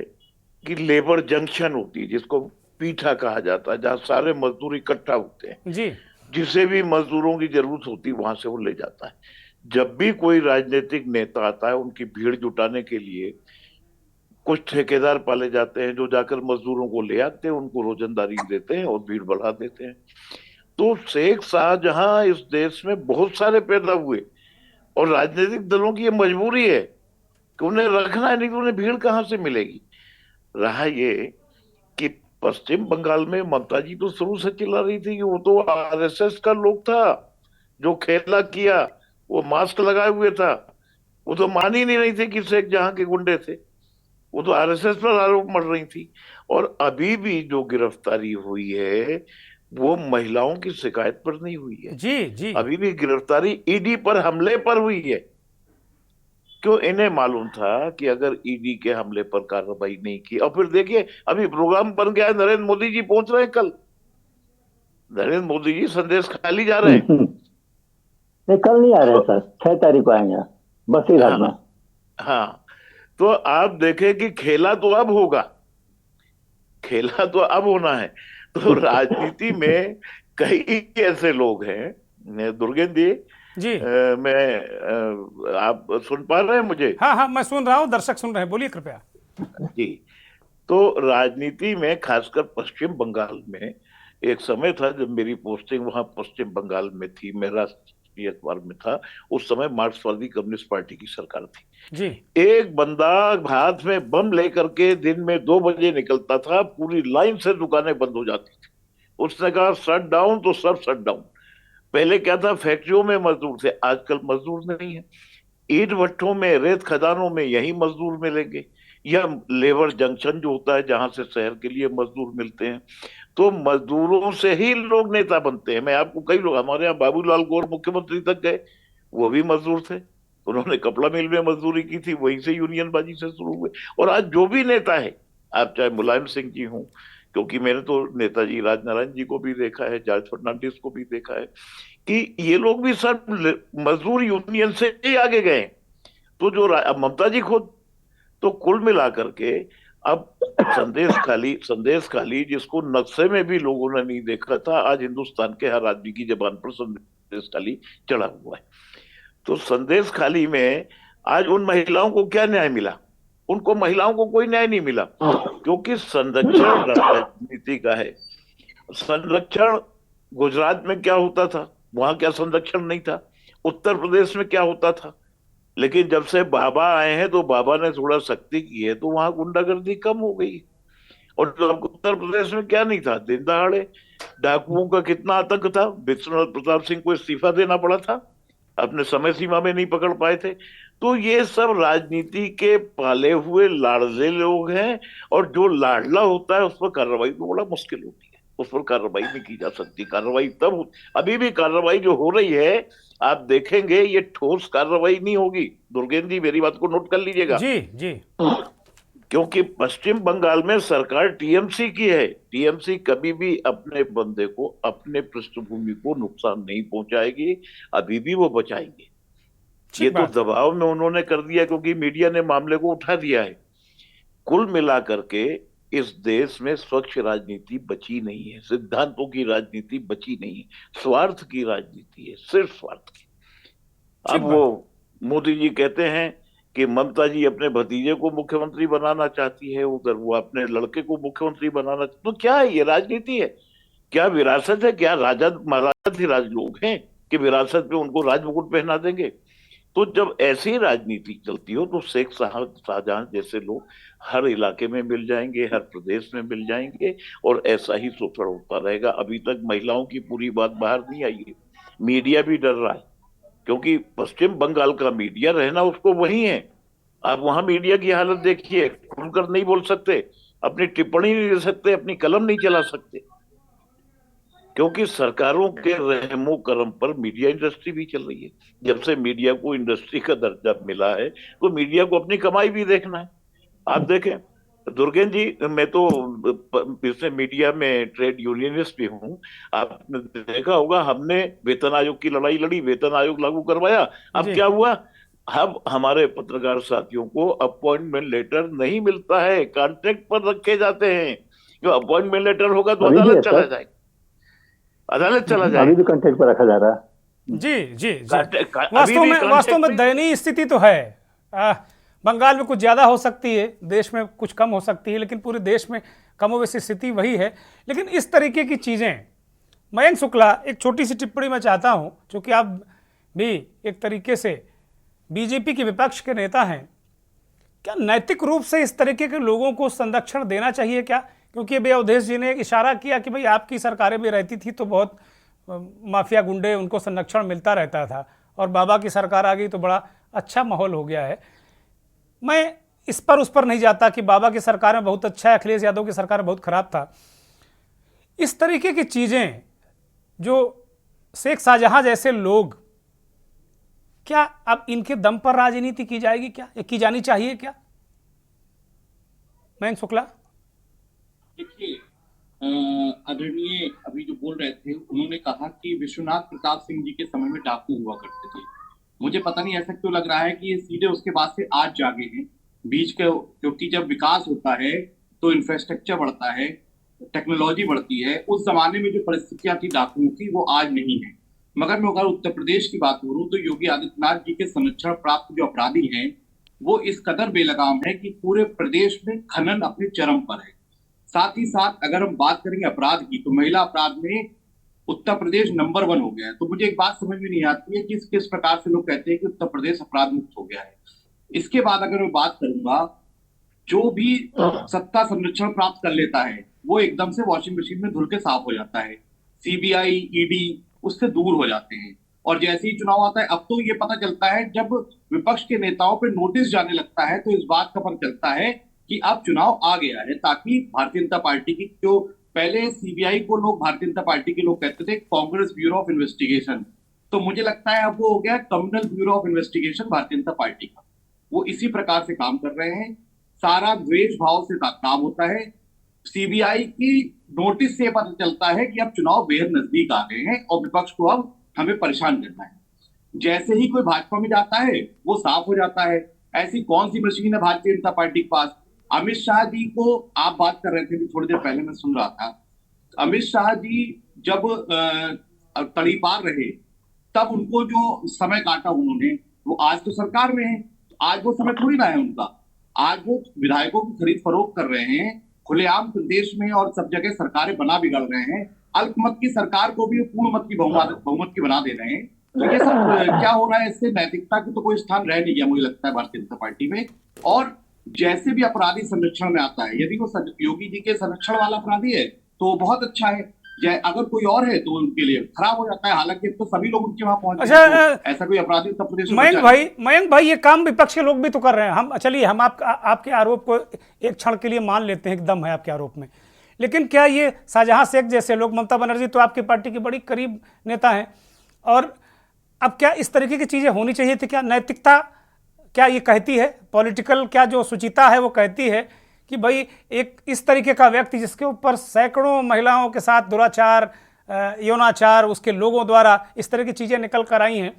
कि लेबर जंक्शन होती है, जिसको पीठा कहा जाता है, जहाँ सारे मजदूर इकट्ठा होते हैं। जी जिसे भी मजदूरों की जरूरत होती है वहां से वो ले जाता है। जब भी कोई राजनीतिक नेता आता है, उनकी भीड़ जुटाने के लिए कुछ ठेकेदार पाले जाते हैं जो जाकर मजदूरों को ले आते हैं, उनको रोजंदारी देते हैं और भीड़ बढ़ा देते हैं। तो शेख शाहजहां इस देश में बहुत सारे पैदा हुए, और राजनीतिक दलों की ये मजबूरी है कि उन्हें रखना है, नहीं तो उन्हें भीड़ कहां से मिलेगी। रहा ये कि पश्चिम बंगाल में ममता जी तो शुरू से चिल्ला रही थी कि वो तो आरएसएस का लोग था, जो खेला किया वो मास्क लगाए हुए था। वो तो मान ही नहीं रही थी कि शेख जहां के गुंडे थे, वो तो आरएसएस पर आरोप मढ़ रही थी। और अभी भी जो गिरफ्तारी हुई है वो महिलाओं की शिकायत पर नहीं हुई है। जी जी अभी भी गिरफ्तारी ईडी पर हमले पर हुई है। क्यों? इन्हें मालूम था कि अगर ईडी के हमले पर कार्रवाई नहीं की, और फिर देखिए अभी प्रोग्राम बन गया है, नरेंद्र मोदी जी पहुंच रहे हैं कल। नरेंद्र मोदी जी संदेश खाली जा रहे हैं। नहीं, कल नहीं आ रहे सर, 6 तारीख को आएंगे बसीरहाट में। हाँ हाँ, तो आप देखें कि खेला तो अब होगा, खेला तो अब होना है। तो राजनीति में कई ऐसे लोग हैं दुर्गेंद्र जी। जी आप सुन पा रहे हैं मुझे? हाँ हाँ मैं सुन रहा हूँ, दर्शक सुन रहे हैं, बोलिए कृपया। जी, तो राजनीति में खासकर पश्चिम बंगाल में एक समय था जब मेरी पोस्टिंग वहां पश्चिम बंगाल में थी, मैं राष्ट्रीय अखबार में था। उस समय मार्क्सवादी कम्युनिस्ट पार्टी की सरकार थी। जी एक बंदा हाथ में बम लेकर के दिन में 2 बजे निकलता था, पूरी लाइन से दुकानें बंद हो जाती थी। उसने कहा शट डाउन, तो सब शट डाउन। पहले क्या था, फैक्ट्रियों में मजदूर थे, आजकल मजदूर नहीं है। ईंट भट्ठों में, रेत खदानों में यही मजदूर मिलेंगे, या लेबर जंक्शन जो होता है जहां से शहर के लिए मजदूर मिलते हैं। तो मजदूरों से ही लोग नेता बनते हैं। मैं आपको कई लोग, हमारे यहाँ बाबूलाल गौर मुख्यमंत्री तक गए, वो भी मजदूर थे। उन्होंने कपड़ा मिल में मजदूरी की थी, वहीं से यूनियनबाजी से शुरू हुए। और आज जो भी नेता है, आप चाहे मुलायम सिंह जी हों, क्योंकि मैंने तो नेताजी राजनारायण जी को भी देखा है, जॉर्ज फर्नांडिस को भी देखा है, कि ये लोग भी सब मजदूर यूनियन से ही आगे गए। तो जो अब ममता जी खुद, तो कुल मिलाकर के अब संदेश खाली जिसको नक्शे में भी लोगों ने नहीं देखा था, आज हिंदुस्तान के हर आदमी की जबान पर संदेश खाली चढ़ा हुआ है। तो संदेश खाली में आज उन महिलाओं को क्या न्याय मिला? उनको महिलाओं को कोई न्याय नहीं मिला, क्योंकि संरक्षण राजनीति का है। संरक्षण गुजरात में क्या होता था, वहां क्या संरक्षण नहीं था? उत्तर प्रदेश में क्या होता था? लेकिन जब से बाबा आए हैं, तो बाबा ने थोड़ा सख्ती की है, तो वहां गुंडागर्दी कम हो गई। और जब उत्तर प्रदेश में क्या नहीं था, दिन दहाड़े डाकुओं का कितना आतंक था। विश्वनाथ प्रताप सिंह को इस्तीफा देना पड़ा था, अपने समय सीमा में नहीं पकड़ पाए थे। तो ये सब राजनीति के पाले हुए लाड़ले लोग हैं, और जो लाडला होता है उस पर कार्रवाई तो बड़ा मुश्किल होती है, उस पर कार्रवाई नहीं की जा सकती। कार्रवाई तब अभी भी कार्रवाई जो हो रही है, आप देखेंगे ये ठोस कार्रवाई नहीं होगी। दुर्गेंद्र जी मेरी बात को नोट कर लीजिएगा। जी जी क्योंकि पश्चिम बंगाल में सरकार टीएमसी की है। टीएमसी कभी भी अपने बंदे को, अपने पृष्ठभूमि को नुकसान नहीं पहुंचाएगी, अभी भी वो बचाएंगे। ये तो दबाव में उन्होंने कर दिया, क्योंकि मीडिया ने मामले को उठा दिया है। कुल मिलाकर के इस देश में स्वच्छ राजनीति बची नहीं है, सिद्धांतों की राजनीति बची नहीं है, स्वार्थ की राजनीति है, सिर्फ स्वार्थ की। अब वो मोदी जी कहते हैं कि ममता जी अपने भतीजे को मुख्यमंत्री बनाना चाहती है, उधर वो अपने लड़के को मुख्यमंत्री बनाना। तो क्या है ये? राजनीति है क्या? विरासत है क्या? राजा महाराजा ही राज लोग हैं कि विरासत पे उनको राज मुकुट पहना देंगे? तो जब ऐसी राजनीति चलती हो, तो शेख शाहजहां जैसे लोग हर इलाके में मिल जाएंगे, हर प्रदेश में मिल जाएंगे, और ऐसा ही शोषण होता रहेगा। अभी तक महिलाओं की पूरी बात बाहर नहीं आई है, मीडिया भी डर रहा है। क्योंकि पश्चिम बंगाल का मीडिया रहना उसको वही है। आप वहां मीडिया की हालत देखिए, खुलकर नहीं बोल सकते, अपनी टिप्पणी नहीं दे सकते, अपनी कलम नहीं चला सकते, क्योंकि सरकारों के रहमो करम पर मीडिया इंडस्ट्री भी चल रही है। जब से मीडिया को इंडस्ट्री का दर्जा मिला है तो मीडिया को अपनी कमाई भी देखना है। आप देखें दुर्गेन जी, मैं तो इसमें मीडिया में ट्रेड यूनियनिस्ट भी हूं। आपने देखा होगा हमने वेतन आयोग की लड़ाई लड़ी, वेतन आयोग लागू करवाया। अब जी क्या हुआ, अब हमारे पत्रकार साथियों को अपॉइंटमेंट लेटर नहीं मिलता है, कॉन्ट्रैक्ट पर रखे जाते हैं। जो अपॉइंटमेंट लेटर होगा तो अभी भी है अदालत चला सर, जाएगा, अदालत चला अभी जाएगा। भी कॉन्ट्रैक्ट पर रखा जा रहा है। जी जी जी अभी भी वास्तव में कॉन्ट्रैक्ट दयनीय स्थिति तो है। बंगाल में कुछ ज़्यादा हो सकती है, देश में कुछ कम हो सकती है, लेकिन पूरे देश में कमोबेश स्थिति वही है। लेकिन इस तरीके की चीज़ें, मयंक शुक्ला, एक छोटी सी टिप्पणी मैं चाहता हूं, क्योंकि आप भी एक तरीके से बीजेपी के विपक्ष के नेता हैं। क्या नैतिक रूप से इस तरीके के लोगों को संरक्षण देना चाहिए क्या? क्योंकि अभी अवधेश जी ने एक इशारा किया कि भाई आपकी सरकारें भी रहती थी तो बहुत माफिया गुंडे उनको संरक्षण मिलता रहता था, और बाबा की सरकार आ गई तो बड़ा अच्छा माहौल हो गया है। मैं इस पर उस पर नहीं जाता कि बाबा की सरकार में बहुत अच्छा है, अखिलेश यादव की सरकार में बहुत खराब था। इस तरीके की चीज़ें जो शेख शाहजहां जैसे लोग, क्या अब इनके दम पर राजनीति की जाएगी क्या, या की जानी चाहिए क्या? मयंक शुक्ला। देखिए, आदरणीय अभी जो बोल रहे थे, उन्होंने कहा कि विश्वनाथ प्रताप सिंह जी के समय में डाकू हुआ करते थे। मुझे पता नहीं ऐसा क्यों लग रहा है कि ये सीधे उसके बाद से आज जागे हैं बीच के, क्योंकि जब विकास होता है तो इंफ्रास्ट्रक्चर बढ़ता है, टेक्नोलॉजी बढ़ती है। उस जमाने में जो परिस्थितियां थी डाकुओं की, वो आज नहीं है। मगर मैं अगर उत्तर प्रदेश की बात करूं तो योगी आदित्यनाथ जी के संरक्षण प्राप्त जो अपराधी हैं वो इस कदर बेलगाम है कि पूरे प्रदेश में खनन अपने चरम पर है। साथ ही साथ अगर हम बात करेंगे अपराध की, तो महिला अपराध में उत्तर प्रदेश नंबर 1 हो गया है। तो मुझे एक बात समझ में नहीं आती है कि किस प्रकार से लोग कहते हैं कि उत्तर प्रदेश अपराध मुक्त हो गया है। इसके बाद अगर मैं बात करूंगा, जो भी सत्ता संरक्षण प्राप्त कर लेता है वो एकदम से वॉशिंग मशीन में धुल के साफ हो जाता है। सीबीआई, ईडी उससे दूर हो जाते हैं। और जैसे ही चुनाव आता है, अब तो ये पता चलता है जब विपक्ष के नेताओं पे नोटिस जाने लगता है तो इस बात का पता चलता है कि अब चुनाव आ गया है, ताकि भारतीय जनता पार्टी की, जो पहले सीबीआई को लोग भारतीय जनता पार्टी के लोग कहते थे कांग्रेस ब्यूरो ऑफ इन्वेस्टिगेशन, तो मुझे लगता है अब वो हो गया communal bureau of investigation Bharatiya Janata party का। वो इसी प्रकार से काम कर रहे हैं, सारा द्वेष भाव से काम होता है। सीबीआई की नोटिस से पता चलता है कि अब चुनाव बेहद नजदीक आ गए हैं और विपक्ष को अब हमें परेशान करना है। जैसे ही कोई भाजपा में जाता है वो साफ हो जाता है। ऐसी कौन सी मशीन है भारतीय जनता पार्टी के पास? अमित शाह जी को आप बात कर रहे थे थोड़ी देर पहले, मैं सुन रहा था। अमित शाह जी जब तड़ीपार रहे तब उनको जो समय काटा उन्होंने, वो आज तो सरकार में है, आज वो समय थोड़ी ना है उनका। आज वो विधायकों की खरीद फरोख्त कर रहे हैं खुलेआम प्रदेश में और सब जगह सरकारें बना बिगड़ रहे हैं। अल्पमत की सरकार को भी पूर्ण मत की बहुमत की बना दे रहे हैं। तो ये सब क्या हो रहा है? इससे नैतिकता की तो कोई स्थान रह नहीं गया मुझे लगता है भारतीय जनता पार्टी में। और जैसे भी अपराधी संरक्षण में आता है, यदि वो योगी जी के संरक्षण वाला अपराधी है तो बहुत अच्छा है, अगर कोई और है तो उनके लिए खराब हो जाता है। हालांकि तो सभी लोग उनके वहां पहुंच अच्छा, तो ऐसा कोई अपराधी उत्तर प्रदेश में मयंक भाई, ये काम विपक्ष के लोग भी तो कर रहे हैं। हम चलिए हम आपके आरोप को एक क्षण के लिए मान लेते हैं, एकदम है आपके आरोप में, लेकिन क्या ये शाहजहां शेख जैसे लोग, ममता बनर्जी तो आपकी पार्टी के बड़ी करीब नेता हैं, और अब क्या इस तरीके की चीज़ें होनी चाहिए थी क्या? नैतिकता क्या ये कहती है, पॉलिटिकल क्या जो सुचिता है वो कहती है कि भाई एक इस तरीके का व्यक्ति जिसके ऊपर सैकड़ों महिलाओं के साथ दुराचार, यौनाचार उसके लोगों द्वारा इस तरह की चीज़ें निकल कर आई हैं,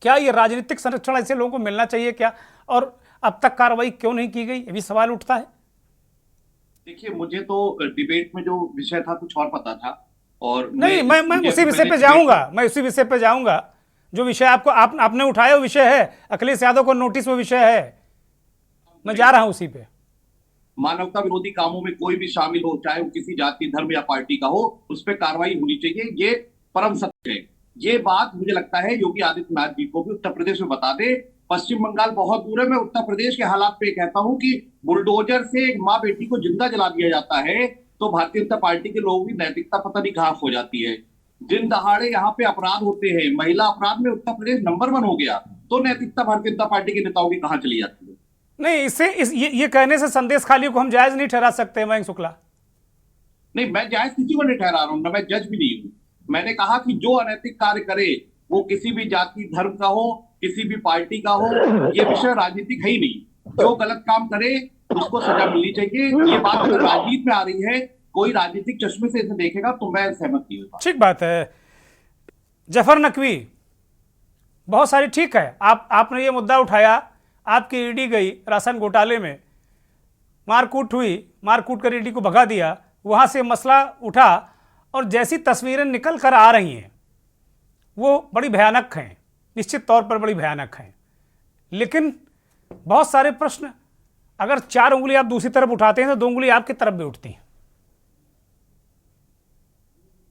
क्या ये राजनीतिक संरक्षण ऐसे लोगों को मिलना चाहिए क्या? और अब तक कार्रवाई क्यों नहीं की गई, ये भी सवाल उठता है। देखिए, मुझे तो डिबेट में जो विषय था कुछ और पता था, और नहीं, मैं उसी विषय पे जाऊंगा, मैं उसी विषय पे जाऊंगा जो विषय आपने उठाया वो विषय है, अखिलेश यादव को नोटिस वो विषय है, मैं जा रहा हूं उसी पे। मानवता विरोधी कामों में कोई भी शामिल हो, चाहे वो किसी जाति, धर्म या पार्टी का हो, उस पर कार्रवाई होनी चाहिए, ये परम सत्य है। ये बात मुझे लगता है योगी आदित्यनाथ जी को भी उत्तर प्रदेश में बता दे। पश्चिम बंगाल बहुत दूर है, मैं उत्तर प्रदेश के हालात पे कहता हूं कि बुलडोजर से एक माँ बेटी को जिंदा जला दिया जाता है तो भारतीय जनता पार्टी के लोगों की नैतिकता पता नहीं कहां हो जाती है। दिन दहाड़े यहाँ पे अपराध होते हैं, महिला अपराध में उत्तर प्रदेश नंबर 1 हो गया, तो नैतिकता भारतीय जनता पार्टी के नेताओं की कहाँ चली जाती है? नहीं, ये कहने से संदेश खाली को हम जायज नहीं ठहरा सकते मयंक शुक्ला। नहीं, मैं जायज किसी को नहीं ठहरा रहा हूं ना, मैं जज भी नहीं हूं। मैंने कहा कि जो अनैतिक कार्य करे वो किसी भी जाति धर्म का हो, किसी भी पार्टी का हो, ये विषय राजनीतिक है ही नहीं। जो गलत काम करे उसको सजा मिलनी चाहिए। ये बात अगर राजनीति में आ रही है, कोई राजनीतिक चश्मे से इसे देखेगा तो मैं सहमत नहीं होता। ठीक बात है जफर नकवी, बहुत सारी ठीक है। आपने ये मुद्दा उठाया, आपकी ईडी गई राशन घोटाले में, मारकूट हुई, मारकूट कर ईडी को भगा दिया, वहां से मसला उठा और जैसी तस्वीरें निकल कर आ रही हैं वो बड़ी भयानक हैं, निश्चित तौर पर बड़ी भयानक हैं। लेकिन बहुत सारे प्रश्न, अगर 4 उंगली आप दूसरी तरफ उठाते हैं तो 2 उंगली आपकी तरफ भी उठती हैं।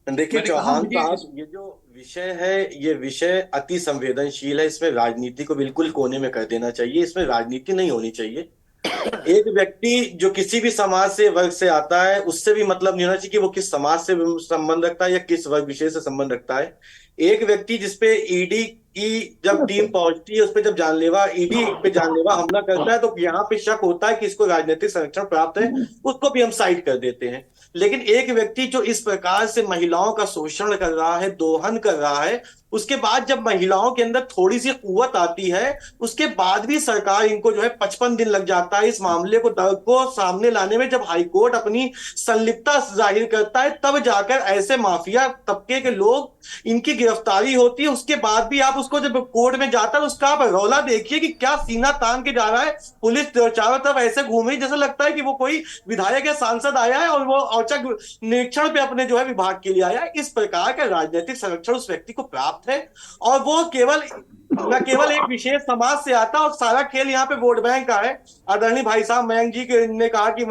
देखिए चौहान साहब, ये जो विषय है ये विषय अति संवेदनशील है। इसमें राजनीति को बिल्कुल कोने में कर देना चाहिए, इसमें राजनीति नहीं होनी चाहिए। एक व्यक्ति जो किसी भी समाज से वर्ग से आता है उससे भी मतलब नहीं होना चाहिए कि वो किस समाज से संबंध रखता है या किस वर्ग विशेष से संबंध रखता है। एक व्यक्ति जिसपे ईडी की जब टीम पहुंचती है, उस पर जब जानलेवा ईडी पे जानलेवा हमला करता है तो यहाँ पे शक होता है कि इसको राजनीतिक संरक्षण प्राप्त है, उसको भी हम साइड कर देते हैं। लेकिन एक व्यक्ति जो इस प्रकार से महिलाओं का शोषण कर रहा है, दोहन कर रहा है, उसके बाद जब महिलाओं के अंदर थोड़ी सी कुव्वत आती है, उसके बाद भी सरकार इनको जो है 55 दिन लग जाता है इस मामले को सामने लाने में। जब हाईकोर्ट अपनी संलिप्तता जाहिर करता है तब जाकर ऐसे माफिया तबके के लोग, इनकी गिरफ्तारी होती है। उसके बाद भी आप उसको जब कोर्ट में जाता है उसका आप रौला देखिए कि क्या सीना तान के जा रहा है। पुलिस चारों तरफ ऐसे घूम रही जैसा लगता है कि वो कोई विधायक या सांसद आया है और वो औचक निरीक्षण पे अपने जो है विभाग के लिए आया है। इस प्रकार का राजनीतिक संरक्षण उस व्यक्ति को प्राप्त है और वो केवल एक विशेष समाज से आता और सारा खेल यहाँ पे वोट बैंक का है। आदरणीय भाई साहब मयंक जी ने कहा कि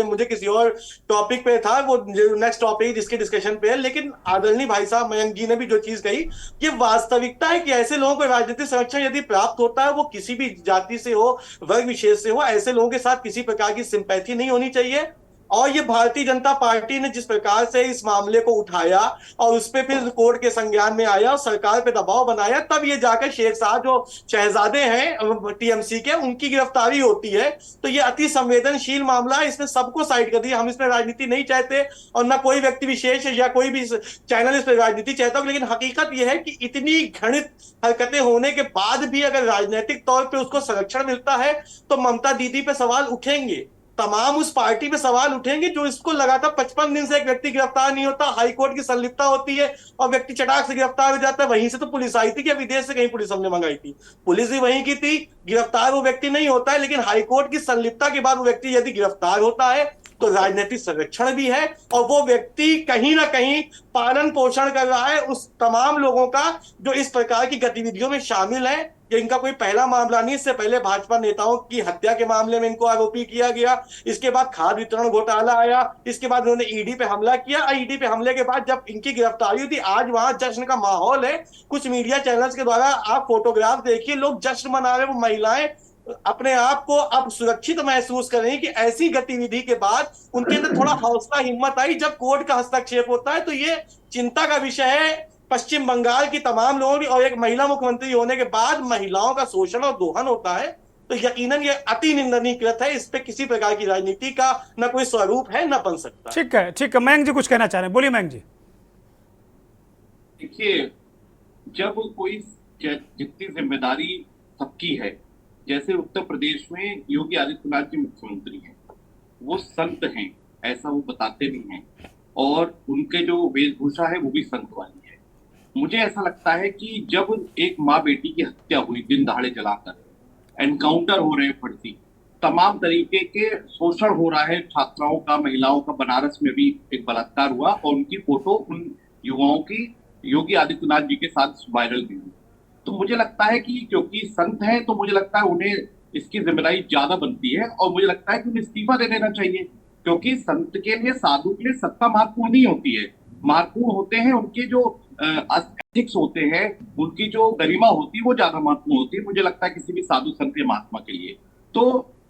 मुझे किसी और टॉपिक पे था, वो नेक्स्ट टॉपिक जिसके डिस्कशन पे है, लेकिन आदरणीय भाई साहब मयंक जी ने भी जो चीज कही ये वास्तविकता है कि ऐसे लोगों को राजनीतिक संरक्षण यदि प्राप्त होता है, वो किसी भी जाति से हो, वर्ग विशेष से हो, ऐसे लोगों के साथ किसी प्रकार की सिंपैथी नहीं होनी चाहिए। और ये भारतीय जनता पार्टी ने जिस प्रकार से इस मामले को उठाया और उस पर फिर कोर्ट के संज्ञान में आया और सरकार पे दबाव बनाया, तब ये जाकर शेख साहब जो शहजादे हैं टीएमसी के, उनकी गिरफ्तारी होती है। तो ये अति संवेदनशील मामला है, इसमें सबको साइड कर दिया। हम इसमें राजनीति नहीं चाहते और ना कोई व्यक्ति विशेष या कोई भी चैनल इस पर राजनीति चाहता हो, लेकिन हकीकत यह है कि इतनी घृणित हरकतें होने के बाद भी अगर राजनीतिक तौर पर उसको संरक्षण मिलता है तो ममता दीदी पे सवाल उठेंगे, तमाम उस पार्टी पे सवाल उठेंगे जो इसको लगातार 55 दिन से एक व्यक्ति गिरफ्तार नहीं होता, हाईकोर्ट की संलिप्तता होती है और व्यक्ति चटाक से गिरफ्तार हो जाता है। वहीं से तो पुलिस आई थी कि विदेश से कहीं पुलिस हमने मंगाई थी, पुलिस भी वहीं की थी, गिरफ्तार वो व्यक्ति नहीं होता है। लेकिन हाईकोर्ट की संलिप्तता के बाद वो व्यक्ति यदि गिरफ्तार होता है तो राजनीतिक संरक्षण भी है और वो व्यक्ति कहीं ना कहीं पालन पोषण कर रहा है उस तमाम लोगों का जो इस प्रकार की गतिविधियों में शामिल है। ये इनका कोई पहला मामला नहीं, इससे पहले भाजपा नेताओं की हत्या के मामले में इनको आरोपी किया गया, इसके बाद खाद वितरण घोटाला आया, इसके बाद उन्होंने ईडी पे हमला किया। ईडी पे हमले के बाद जब इनकी गिरफ्तारी हुई थी, आज वहां जश्न का माहौल है। कुछ मीडिया चैनल्स के द्वारा आप फोटोग्राफ देखिए, लोग जश्न मना रहे, वो महिलाएं अपने आप को अब सुरक्षित महसूस कर रही हैं कि ऐसी गतिविधि के बाद उनके अंदर थोड़ा हौसला हिम्मत आई। जब कोर्ट का हस्तक्षेप होता है तो ये चिंता का विषय है पश्चिम बंगाल की तमाम लोगों की, और एक महिला मुख्यमंत्री होने के बाद महिलाओं का शोषण और दोहन होता है तो यकीनन ये अति निंदनीय कृत है। इस पे किसी प्रकार की राजनीति का न कोई स्वरूप है न बन सकता। ठीक है, ठीक है। मयंक जी कुछ कहना चाह रहे हैं, बोलिए मयंक जी। देखिए, जब कोई जितनी जिम्मेदारी सबकी है, जैसे उत्तर प्रदेश में योगी आदित्यनाथ जी मुख्यमंत्री हैं, वो संत हैं ऐसा वो बताते भी हैं और उनके जो वेशभूषा है वो भी संत वाली है। मुझे ऐसा लगता है कि जब एक माँ बेटी की हत्या हुई दिन दहाड़े जलाकर, एनकाउंटर हो रहे हैं फर्जी, तमाम तरीके के शोषण हो रहा है छात्राओं का, महिलाओं का, बनारस में भी एक बलात्कार हुआ और उनकी फोटो उन युवाओं की योगी आदित्यनाथ जी के साथ वायरल भी हुई। तो मुझे लगता है कि क्योंकि संत है तो मुझे लगता है उन्हें इसकी जिम्मेदारी ज्यादा बनती है और मुझे लगता है कि उन्हें इस्तीफा दे देना चाहिए, क्योंकि संत के लिए, साधु के लिए सत्ता महत्वपूर्ण नहीं होती है, महत्वपूर्ण होते हैं उनके जो एथिक्स होते हैं, उनकी जो गरिमा होती है वो ज्यादा महत्वपूर्ण होती है। मुझे लगता है किसी भी साधु संत या महात्मा के लिए तो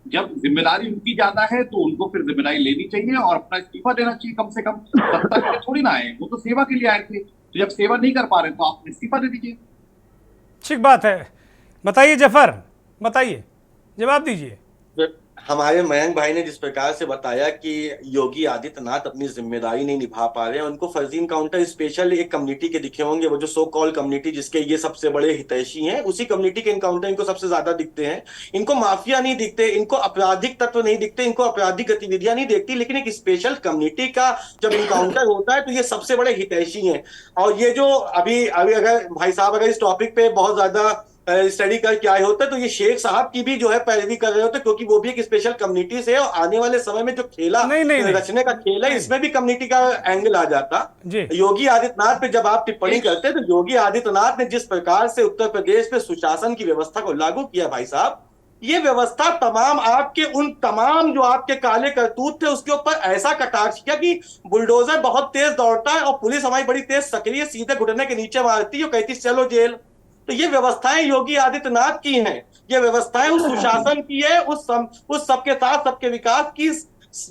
जब जिम्मेदारी उनकी ज्यादा है तो उनको फिर जिम्मेदारी लेनी चाहिए और अपना इस्तीफा देना चाहिए। कम से कम सत्ता के लिए थोड़ी ना आए, वो तो सेवा के लिए आए थे। तो जब सेवा नहीं कर पा रहे तो आप इस्तीफा दे दीजिए। ठीक बात है। बताइए जफर, बताइए, जवाब दीजिए। हमारे मयंक भाई ने जिस प्रकार से बताया कि योगी आदित्यनाथ अपनी जिम्मेदारी नहीं निभा पा रहे हैं, उनको फर्जी इनकाउंटर स्पेशल एक कम्युनिटी के दिखे होंगे, वो जो सो कॉल कम्युनिटी जिसके ये सबसे बड़े हितैषी हैं, उसी कम्युनिटी के इनकाउंटर इनको सबसे ज्यादा दिखते हैं। इनको माफिया नहीं दिखते, इनको आपराधिक तत्व नहीं दिखते, इनको आपराधिक गतिविधियां नहीं दिखती, लेकिन एक स्पेशल कम्युनिटी का जब इनकाउंटर होता है तो ये सबसे बड़े हितैषी हैं। और ये जो अभी अभी अगर भाई साहब अगर इस टॉपिक पे बहुत ज्यादा स्टडी करके आए होते तो ये शेख साहब की भी जो है पैरवी कर रहे होते, क्योंकि वो भी एक स्पेशल कम्युनिटी से है, और आने वाले समय में जो खेला नहीं। रचने का खेल है इसमें भी कम्युनिटी का एंगल आ जाता। जी। योगी आदित्यनाथ पे जब आप टिप्पणी करते तो योगी आदित्यनाथ ने जिस प्रकार से उत्तर प्रदेश में सुशासन की व्यवस्था को लागू किया भाई साहब, ये व्यवस्था तमाम आपके उन तमाम जो आपके काले करतूत थे उसके ऊपर ऐसा कटाक्ष किया कि बुलडोजर बहुत तेज दौड़ता है और पुलिस हमारी बड़ी तेज सक्रिय सीधे घुटने के नीचे मारती है और कहती चलो जेल। तो ये व्यवस्थाएं योगी आदित्यनाथ की हैं, ये व्यवस्थाएं उस सुशासन की है, उस सबके साथ सबके विकास की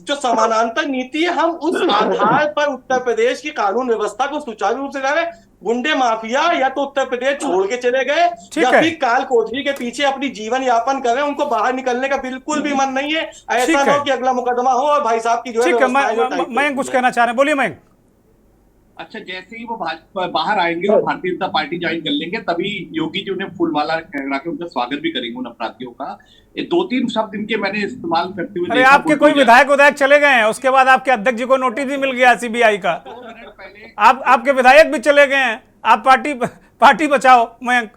जो समानांतर नीति है। हम उस आधार पर उत्तर प्रदेश की कानून व्यवस्था को सुचारू रूप से रहे। गुंडे माफिया या तो उत्तर प्रदेश छोड़ के चले गए या फिर काल कोठरी के पीछे अपनी जीवन यापन कर रहे हैं, उनको बाहर निकलने का बिल्कुल भी मन नहीं है। ऐसा ना हो कि अगला मुकदमा हो और भाई साहब की जो है। मैं कुछ कहना चाह रहे हैं, बोलिए मैं। अच्छा, जैसे ही वो बाहर आएंगे और भारतीय जनता पार्टी ज्वाइन कर लेंगे तभी योगी जी उन्हें फूलमाला लगा के उनका स्वागत भी करेंगे उन अपराधियों का। ये 2-3 शब्द इनके मैंने इस्तेमाल करते हुए। अरे आपके कोई विधायक चले गए हैं, उसके बाद आपके अध्यक्ष जी को नोटिस भी मिल गया सीबीआई का। 2 मिनट पहले आपके विधायक भी चले गए हैं। आप पार्टी बचाओ मयंक।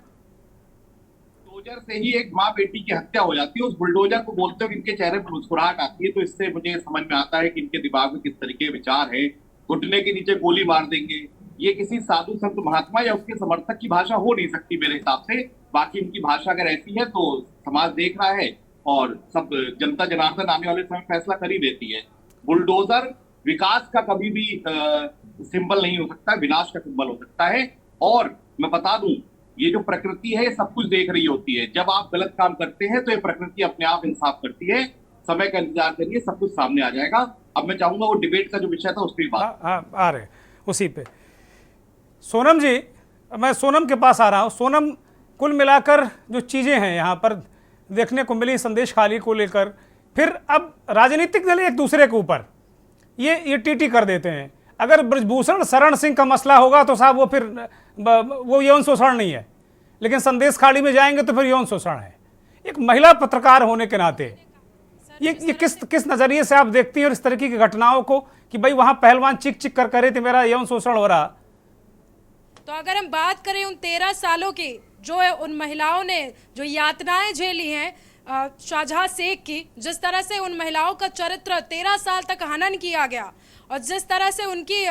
बुलडोजर से ही एक माँ बेटी की हत्या हो जाती है, उस बुलडोजर को बोलते हुए इनके चेहरे पर मुस्कुराहट आती है, तो इससे मुझे समझ में आता है कि इनके दिमाग में किस तरीके के विचार है। घुटने के नीचे गोली मार देंगे, ये किसी साधु संत महात्मा या उसके समर्थक की भाषा हो नहीं सकती मेरे हिसाब से। बाकी इनकी भाषा अगर ऐसी है तो समाज देख रहा है और सब जनता जनार्दन आने वाले समय फैसला कर ही देती है। बुलडोजर विकास का कभी भी सिंबल नहीं हो सकता, विनाश का सिंबल हो सकता है। और मैं बता दूं, ये जो प्रकृति है सब कुछ देख रही होती है। जब आप गलत काम करते हैं तो ये प्रकृति अपने आप इंसाफ करती है। समय का इंतजार करिए, सब कुछ सामने आ जाएगा। अब मैं चाहूंगा वो डिबेट का जो विषय था उस पर बात आ रहे उसी पे। सोनम जी, मैं सोनम के पास आ रहा हूँ। सोनम, कुल मिलाकर जो चीज़ें हैं यहाँ पर देखने को मिली संदेश खाली को लेकर, फिर अब राजनीतिक दल एक दूसरे के ऊपर ये टीटी कर देते हैं। अगर ब्रजभूषण शरण सिंह का मसला होगा तो साहब वो फिर वो यौन शोषण नहीं है, लेकिन संदेश खाली में जाएंगे तो फिर यौन शोषण है। एक महिला पत्रकार होने के नाते ये किस नजरिए से आप देखती हैं और इस तरीके की घटनाओं को कि भाई वहां पहलवान चिक चिक कर रहे थे मेरा यौन शोषण हो रहा। तो अगर हम बात करें उन 13 सालों की जो है उन महिलाओं ने जो यातनाएं झेली हैं शाहजहां शेख की, जिस तरह से उन महिलाओं का चरित्र 13 साल तक हनन किया गया और जिस तरह से उनकी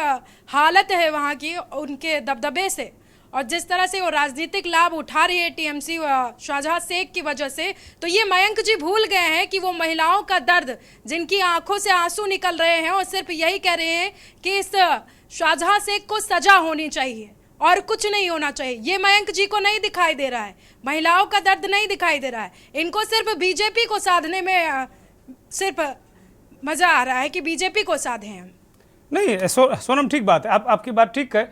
हालत है वहाँ की उनके दबदबे से, और जिस तरह से वो राजनीतिक लाभ उठा रही है टीएमसी शाहजहां शेख की वजह से, तो ये मयंक जी भूल गए हैं कि वो महिलाओं का दर्द, जिनकी आंखों से आंसू निकल रहे हैं और सिर्फ यही कह रहे हैं कि इस शाहजहां शेख को सजा होनी चाहिए और कुछ नहीं होना चाहिए। ये मयंक जी को नहीं दिखाई दे रहा है, महिलाओं का दर्द नहीं दिखाई दे रहा है। इनको सिर्फ बीजेपी को साधने में सिर्फ मजा आ रहा है कि बीजेपी को साधे हैं। नहीं सोनम, ठीक बात है, आपकी बात ठीक है।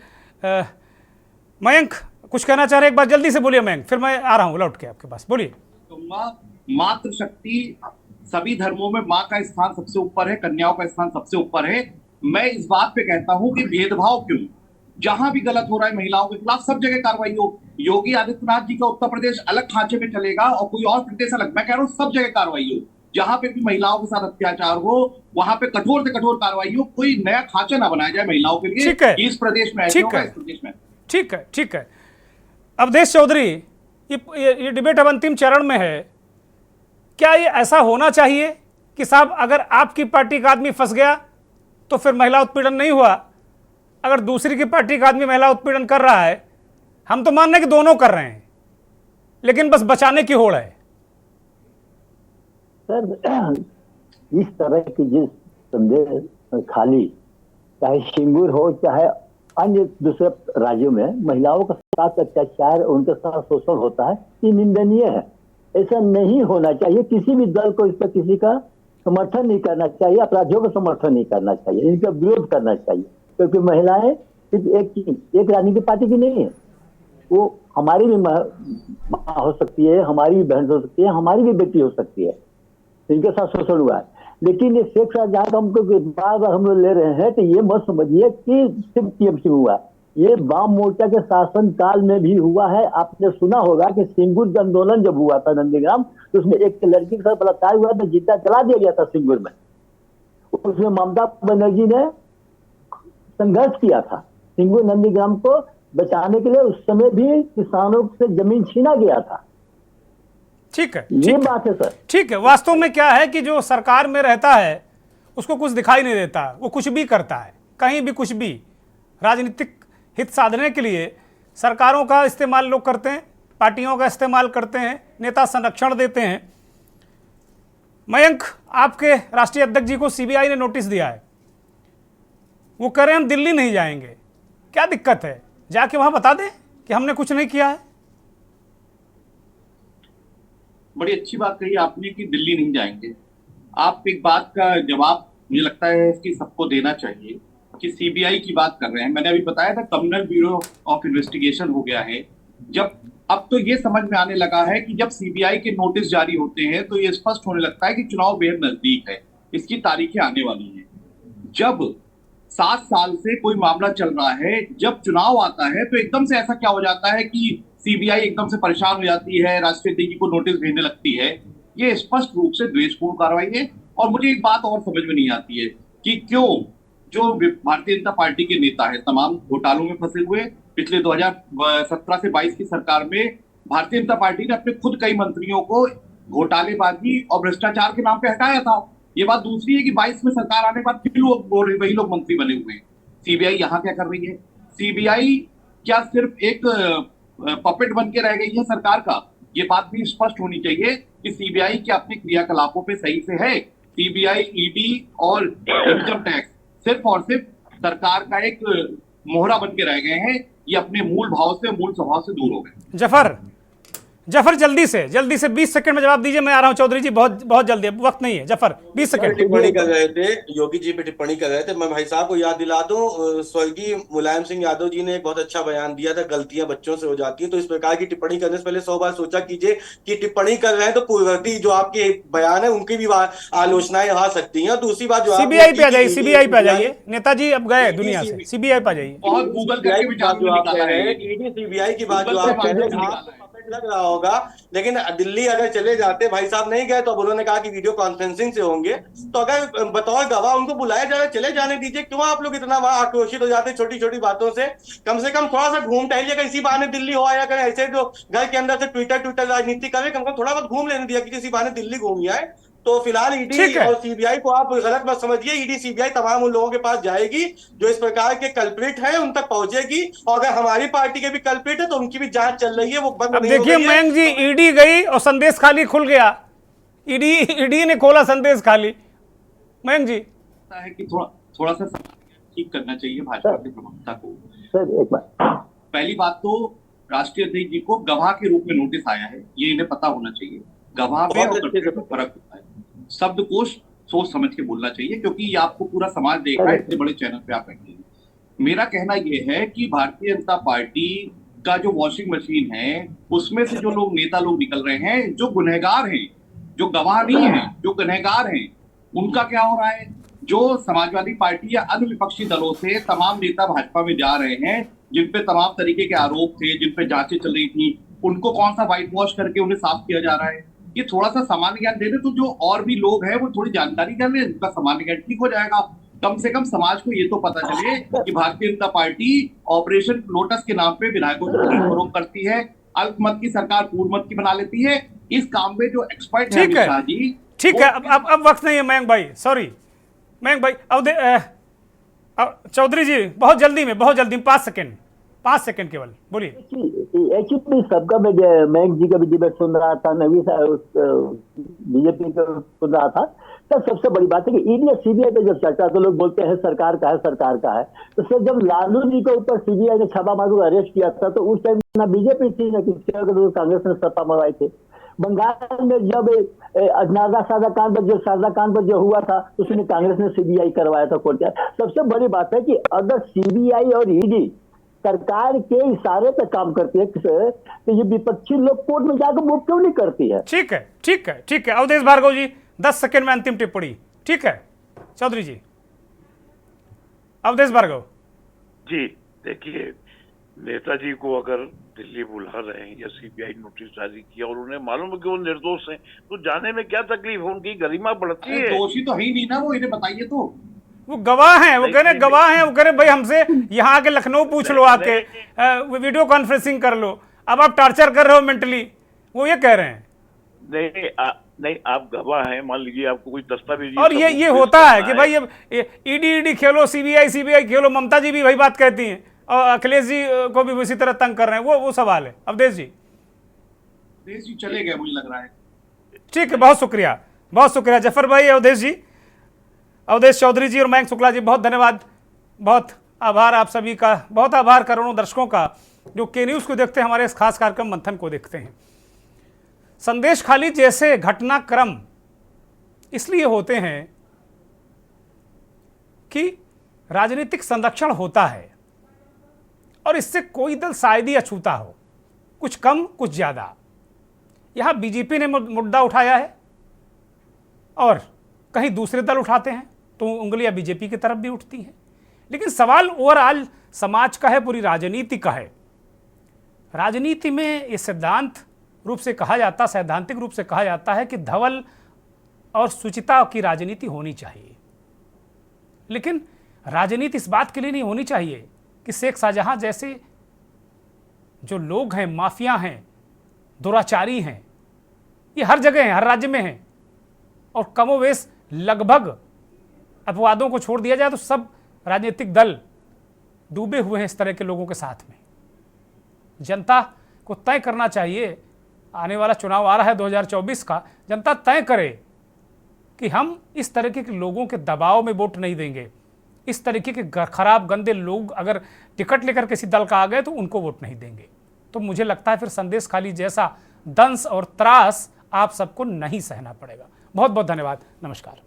मयंक कुछ कहना चाह रहे, एक बार जल्दी से बोलिए मयंक, फिर मैं आ रहा हूँ लौट के आपके पास, बोलिए। मातृशक्ति, सभी धर्मों में माँ का स्थान सबसे ऊपर है, कन्याओं का स्थान सबसे ऊपर है। मैं इस बात पे कहता हूँ कि भेदभाव क्यों, जहां भी गलत हो रहा है महिलाओं के खिलाफ सब जगह कार्रवाई हो। योगी आदित्यनाथ जी का उत्तर प्रदेश अलग खांचे में चलेगा और कोई और प्रदेश अलग, मैं कह रहा हूँ सब जगह कार्रवाई हो। जहां पे भी महिलाओं के साथ अत्याचार हो वहां पे कठोर से कठोर कार्रवाई हो, कोई नया खांचा ना बनाया जाए महिलाओं के लिए। इस प्रदेश में ऐसे होगा, इस प्रदेश में। ठीक है। अवधेश चौधरी, ये डिबेट अब अंतिम चरण में है। क्या ये ऐसा होना चाहिए कि साहब अगर आपकी पार्टी का आदमी फंस गया तो फिर महिला उत्पीड़न नहीं हुआ, अगर दूसरी की पार्टी का आदमी महिला उत्पीड़न कर रहा है, हम तो मान रहे हैं कि दोनों कर रहे हैं, लेकिन बस बचाने की होड़ है। सर, इस तरह की जिस संदेश खाली, चाहे सिंगूर हो चाहे अन्य दूसरे राज्यों में महिलाओं के साथ अत्याचार, उनके साथ शोषण होता है, ये निंदनीय है। ऐसा नहीं होना चाहिए। किसी भी दल को इस पर किसी का समर्थन नहीं करना चाहिए, अपराधियों का समर्थन नहीं करना चाहिए, इनका विरोध करना चाहिए, क्योंकि महिलाएं सिर्फ एक राजनीतिक पार्टी की नहीं है, वो हमारी भी माँ हो सकती है, हमारी भी बहन हो सकती है, हमारी भी बेटी हो सकती है, जिनके साथ शोषण हुआ है। लेकिन ये शेख शाहजहां का हमको बार बार हम लोग ले रहे हैं, तो ये मत समझिए कि सिर्फ टीएमसी हुआ, ये वाम मोर्चा के शासन काल में भी हुआ है। आपने सुना होगा कि सिंगुर आंदोलन जब हुआ था नंदीग्राम, तो उसमें एक लड़की के साथ बलात्कार हुआ था, जिंदा जला दिया गया था सिंगुर में। उसमें ममता बनर्जी ने संघर्ष किया था सिंगुर नंदीग्राम को बचाने के लिए, उस समय भी किसानों से जमीन छीना गया था। ठीक है, ये बात है सर। ठीक है। वास्तव में क्या है कि जो सरकार में रहता है उसको कुछ दिखाई नहीं देता, वो कुछ भी करता है, कहीं भी कुछ भी। राजनीतिक हित साधने के लिए सरकारों का इस्तेमाल लोग करते हैं, पार्टियों का इस्तेमाल करते हैं, नेता संरक्षण देते हैं। मयंक, आपके राष्ट्रीय अध्यक्ष जी को सीबीआई ने नोटिस दिया है, वो कह रहे हैं हम दिल्ली नहीं जाएंगे। क्या दिक्कत है, जाके वहां बता दें कि हमने कुछ नहीं किया है। बड़ी अच्छी बात कही आपने कि दिल्ली नहीं जाएंगे। आप एक बात का जवाब मुझे लगता है कि सबको देना चाहिए कि सीबीआई की बात कर रहे हैं। मैंने अभी बताया था कम्युनल ब्यूरो ऑफ इन्वेस्टिगेशन हो गया है। जब अब तो ये समझ में आने लगा है कि जब सीबीआई के नोटिस जारी होते हैं तो ये स्पष्ट होने लगता है कि चुनाव बेहद नजदीक है, इसकी तारीखें आने वाली हैं। जब 7 साल से कोई मामला चल रहा है, जब चुनाव आता है तो एकदम से ऐसा क्या हो जाता है कि सीबीआई एकदम से परेशान हो जाती है, राष्ट्रीय अध्यक्ष को नोटिस भेजने लगती है। ये स्पष्ट रूप से द्वेषपूर्ण कार्रवाई है। और मुझे एक बात और समझ में नहीं आती है कि क्यों जो भारतीय जनता पार्टी के नेता है तमाम घोटालों में फंसे हुए, पिछले 2017 से 22 की सरकार में भारतीय जनता पार्टी ने अपने खुद कई मंत्रियों को घोटालेबाजी और भ्रष्टाचार के नाम पे हटाया था। ये बात दूसरी है कि 22 में सरकार आने के बाद फिर वही लोग मंत्री बने हुए हैं। सीबीआई यहाँ क्या कर रही है? सीबीआई क्या सिर्फ एक पपेट बन के रह गई है सरकार का? ये बात भी स्पष्ट होनी चाहिए कि सीबीआई के अपने क्रियाकलापों पे सही से है। सीबीआई, ईडी और इनकम टैक्स सिर्फ और सिर्फ सरकार का एक मोहरा बन के रह गए हैं। ये अपने मूल भाव से, मूल स्वभाव से दूर हो गए। जफर जल्दी से 20 सेकंड में जवाब दीजिए। मैं आ रहा हूं चौधरी जी, बहुत जल्दी, वक्त नहीं है। जफर 20 सेकंड। टिप्पणी कर रहे थे, योगी जी पे टिप्पणी कर रहे थे। मैं भाई साहब को याद दिला दूं, स्वर्गीय मुलायम सिंह यादव जी ने एक बहुत अच्छा बयान दिया था, गलतियां बच्चों से हो जाती हैं। तो इस प्रकार की टिप्पणी करने से पहले 100 बार सोचा कीजिए कि टिप्पणी कर रहे हैं तो पूर्ववर्ती जो आपके बयान है उनकी भी आलोचनाएं आ सकती हैं। दूसरी बात जो सीबीआई पे आ जाइए, सीबीआई पे आ जाइए। नेताजी अब गए दुनिया से, सीबीआई पे आ जाइए। और गूगल करके भी ईडी सीबीआई की बात जो आप कह रहे हैं लग रहा होगा, लेकिन दिल्ली अगर चले जाते, भाई साहब नहीं गए तो अब उन्होंने कहा कि वीडियो कॉन्फ्रेंसिंग से होंगे, तो अगर बतौर गवाह उनको बुलाया जाए, चले जाने दीजिए। क्यों आप लोग इतना वहां आक्रोशित हो जाते हैं छोटी छोटी बातों से? कम से कम थोड़ा सा घूम टहलिएगा, इसी बहाने दिल्ली हो आया करें। ऐसे जो घर के अंदर से ट्विटर राजनीति करे, कम से कम थोड़ा बहुत घूम लेने दिया कि इसी बहाने दिल्ली घूम आए। तो फिलहाल ईडी और सीबीआई को आप गलत मत समझिए। ईडी सीबीआई तमाम उन लोगों के पास जाएगी जो इस प्रकार के कल्प्रिट हैं, उन तक पहुंचेगी। और अगर हमारी पार्टी के भी कल्प्रिट है तो उनकी भी जांच चल रही है, वो बंद नहीं हो देखिए मयंक जी, ईडी गई और संदेश खाली खुल गया। ईडी ने खोला संदेश खाली। मयंक जी है कि थोड़ा सा ठीक करना चाहिए भाजपा के प्रवक्ता को। सर एक बात, पहली बात तो राष्ट्रीय अध्यक्ष जी को गवाह के रूप में नोटिस आया है, ये इन्हें पता होना चाहिए। गवाह में और कल्प्रिट में फर्क होता है। शब्द को सोच समझ के बोलना चाहिए, क्योंकि ये आपको पूरा समाज देख रहा है, इतने बड़े चैनल पे आप बैठे हैं। मेरा कहना यह है कि भारतीय जनता पार्टी का जो वॉशिंग मशीन है, उसमें से जो लोग नेता लोग निकल रहे हैं, जो गुनहगार हैं, जो गवाह नहीं है, जो गुनहगार हैं, उनका क्या हो रहा है? जो समाजवादी पार्टी या अन्य विपक्षी दलों से तमाम नेता भाजपा में जा रहे हैं, जिन पे तमाम तरीके के आरोप थे, जिन पे जांचें चल रही थी, उनको कौन सा व्हाइट वॉश करके उन्हें साफ किया जा रहा है? ये थोड़ा सा सामान्य ज्ञान दे दे तो जो और भी लोग हैं वो थोड़ी जानकारी कर ले, उनका सामान्य ज्ञान ठीक हो जाएगा। कम से कम समाज को ये तो पता चले कि Bharatiya Janata party operation lotus के नाम पे विधायकों को फरोख्त करती है, अल्पमत की सरकार पूर्णमत की बना लेती है। इस काम में जो एक्सपर्ट है अमित शाह जी, ठीक है। अब वक्त नहीं है मयंक भाई, सॉरी मयंक भाई। अब चौधरी जी बहुत जल्दी में 5 सेकंड केवल बोलिए। एक्चुअली सबका मयंक जी का भी डिबेट सुन रहा था, नवी बीजेपी का सुन रहा था। तब सबसे बड़ी बात है कि ईडी और सीबीआई पे जब चर्चा तो लोग बोलते हैं सरकार का है। तो सर जब लालू जी के ऊपर सीबीआई ने छापा मार अरेस्ट किया था, तो उस टाइम ना बीजेपी थी ना किसी, कांग्रेस ने सत्ता मंगवाई थी। बंगाल में जब नागा सादा कांड पर, जो सादा कांड पर जो हुआ था, उसमें कांग्रेस ने सीबीआई करवाया था कोर्ट। सबसे बड़ी बात है कि अगर सीबीआई और ईडी सरकार के इशारे पर काम करती है तो ये विपक्षी लोग कोर्ट में जाकर वोट क्यों नहीं करती है? ठीक है, ठीक है, ठीक है। अवधेश भार्गव जी 10 सेकंड में अंतिम टिप्पणी। ठीक है चौधरी जी। अवधेश भार्गव जी देखिए, नेताजी को अगर दिल्ली बुला रहे हैं या सीबीआई नोटिस जारी किया और उन्हें मालूम है कि वो निर्दोष हैं, तो जाने में क्या तकलीफ है? उनकी गरिमा बढ़ती है। दोषी तो है ही नहीं ना वो, इन्हें बताइए तो। वो गवाह हैं, वो कह रहे गवाह हैं, वो कह रहे भाई हमसे यहाँ आके लखनऊ पूछ लो, आके वीडियो कॉन्फ्रेंसिंग कर लो, अब आप टॉर्चर कर रहे हो मेंटली, वो ये कह रहे हैं। नहीं आप गवाह हैं, मान लीजिए आपको कोई दस्तावेज, और ये होता है कि भाई अब ईडी खेलो, सीबीआई खेलो, ममता जी भी वही बात कहती हैं और अखिलेश जी को भी इसी तरह तंग कर रहे हैं। वो सवाल है। अवधेश जी चले गए मुझे लग रहा है। ठीक है, बहुत शुक्रिया, बहुत शुक्रिया जफर भाई, अवधेश जी, अवधेश चौधरी जी और मयंक शुक्ला जी, बहुत धन्यवाद, बहुत आभार आप सभी का, बहुत आभार करोड़ों दर्शकों का जो के न्यूज़ को देखते हैं, हमारे इस खास कार्यक्रम मंथन को देखते हैं। संदेश खाली जैसे घटनाक्रम इसलिए होते हैं कि राजनीतिक संरक्षण होता है और इससे कोई दल शायद ही अछूता हो, कुछ कम कुछ ज़्यादा। यहाँ बीजेपी ने मुद्दा उठाया है और कहीं दूसरे दल उठाते हैं तो उंगलियां बीजेपी की तरफ भी उठती हैं, लेकिन सवाल ओवरऑल समाज का है, पूरी राजनीति का है। राजनीति में ये सैद्धांतिक रूप से कहा जाता है कि धवल और सुचिता की राजनीति होनी चाहिए, लेकिन राजनीति इस बात के लिए नहीं होनी चाहिए कि शेख शाहजहां जैसे जो लोग हैं, माफिया हैं, दुराचारी हैं, ये हर जगह हैं, हर राज्य में हैं, और कमोवेश लगभग अपवादों को छोड़ दिया जाए तो सब राजनीतिक दल डूबे हुए हैं इस तरह के लोगों के साथ में। जनता को तय करना चाहिए, आने वाला चुनाव आ रहा है 2024 का, जनता तय करे कि हम इस तरीके के लोगों के दबाव में वोट नहीं देंगे। इस तरीके के खराब गंदे लोग अगर टिकट लेकर किसी दल का आ गए तो उनको वोट नहीं देंगे। तो मुझे लगता है फिर संदेश खाली जैसा दंश और त्रास आप सबको नहीं सहना पड़ेगा। बहुत बहुत धन्यवाद, नमस्कार।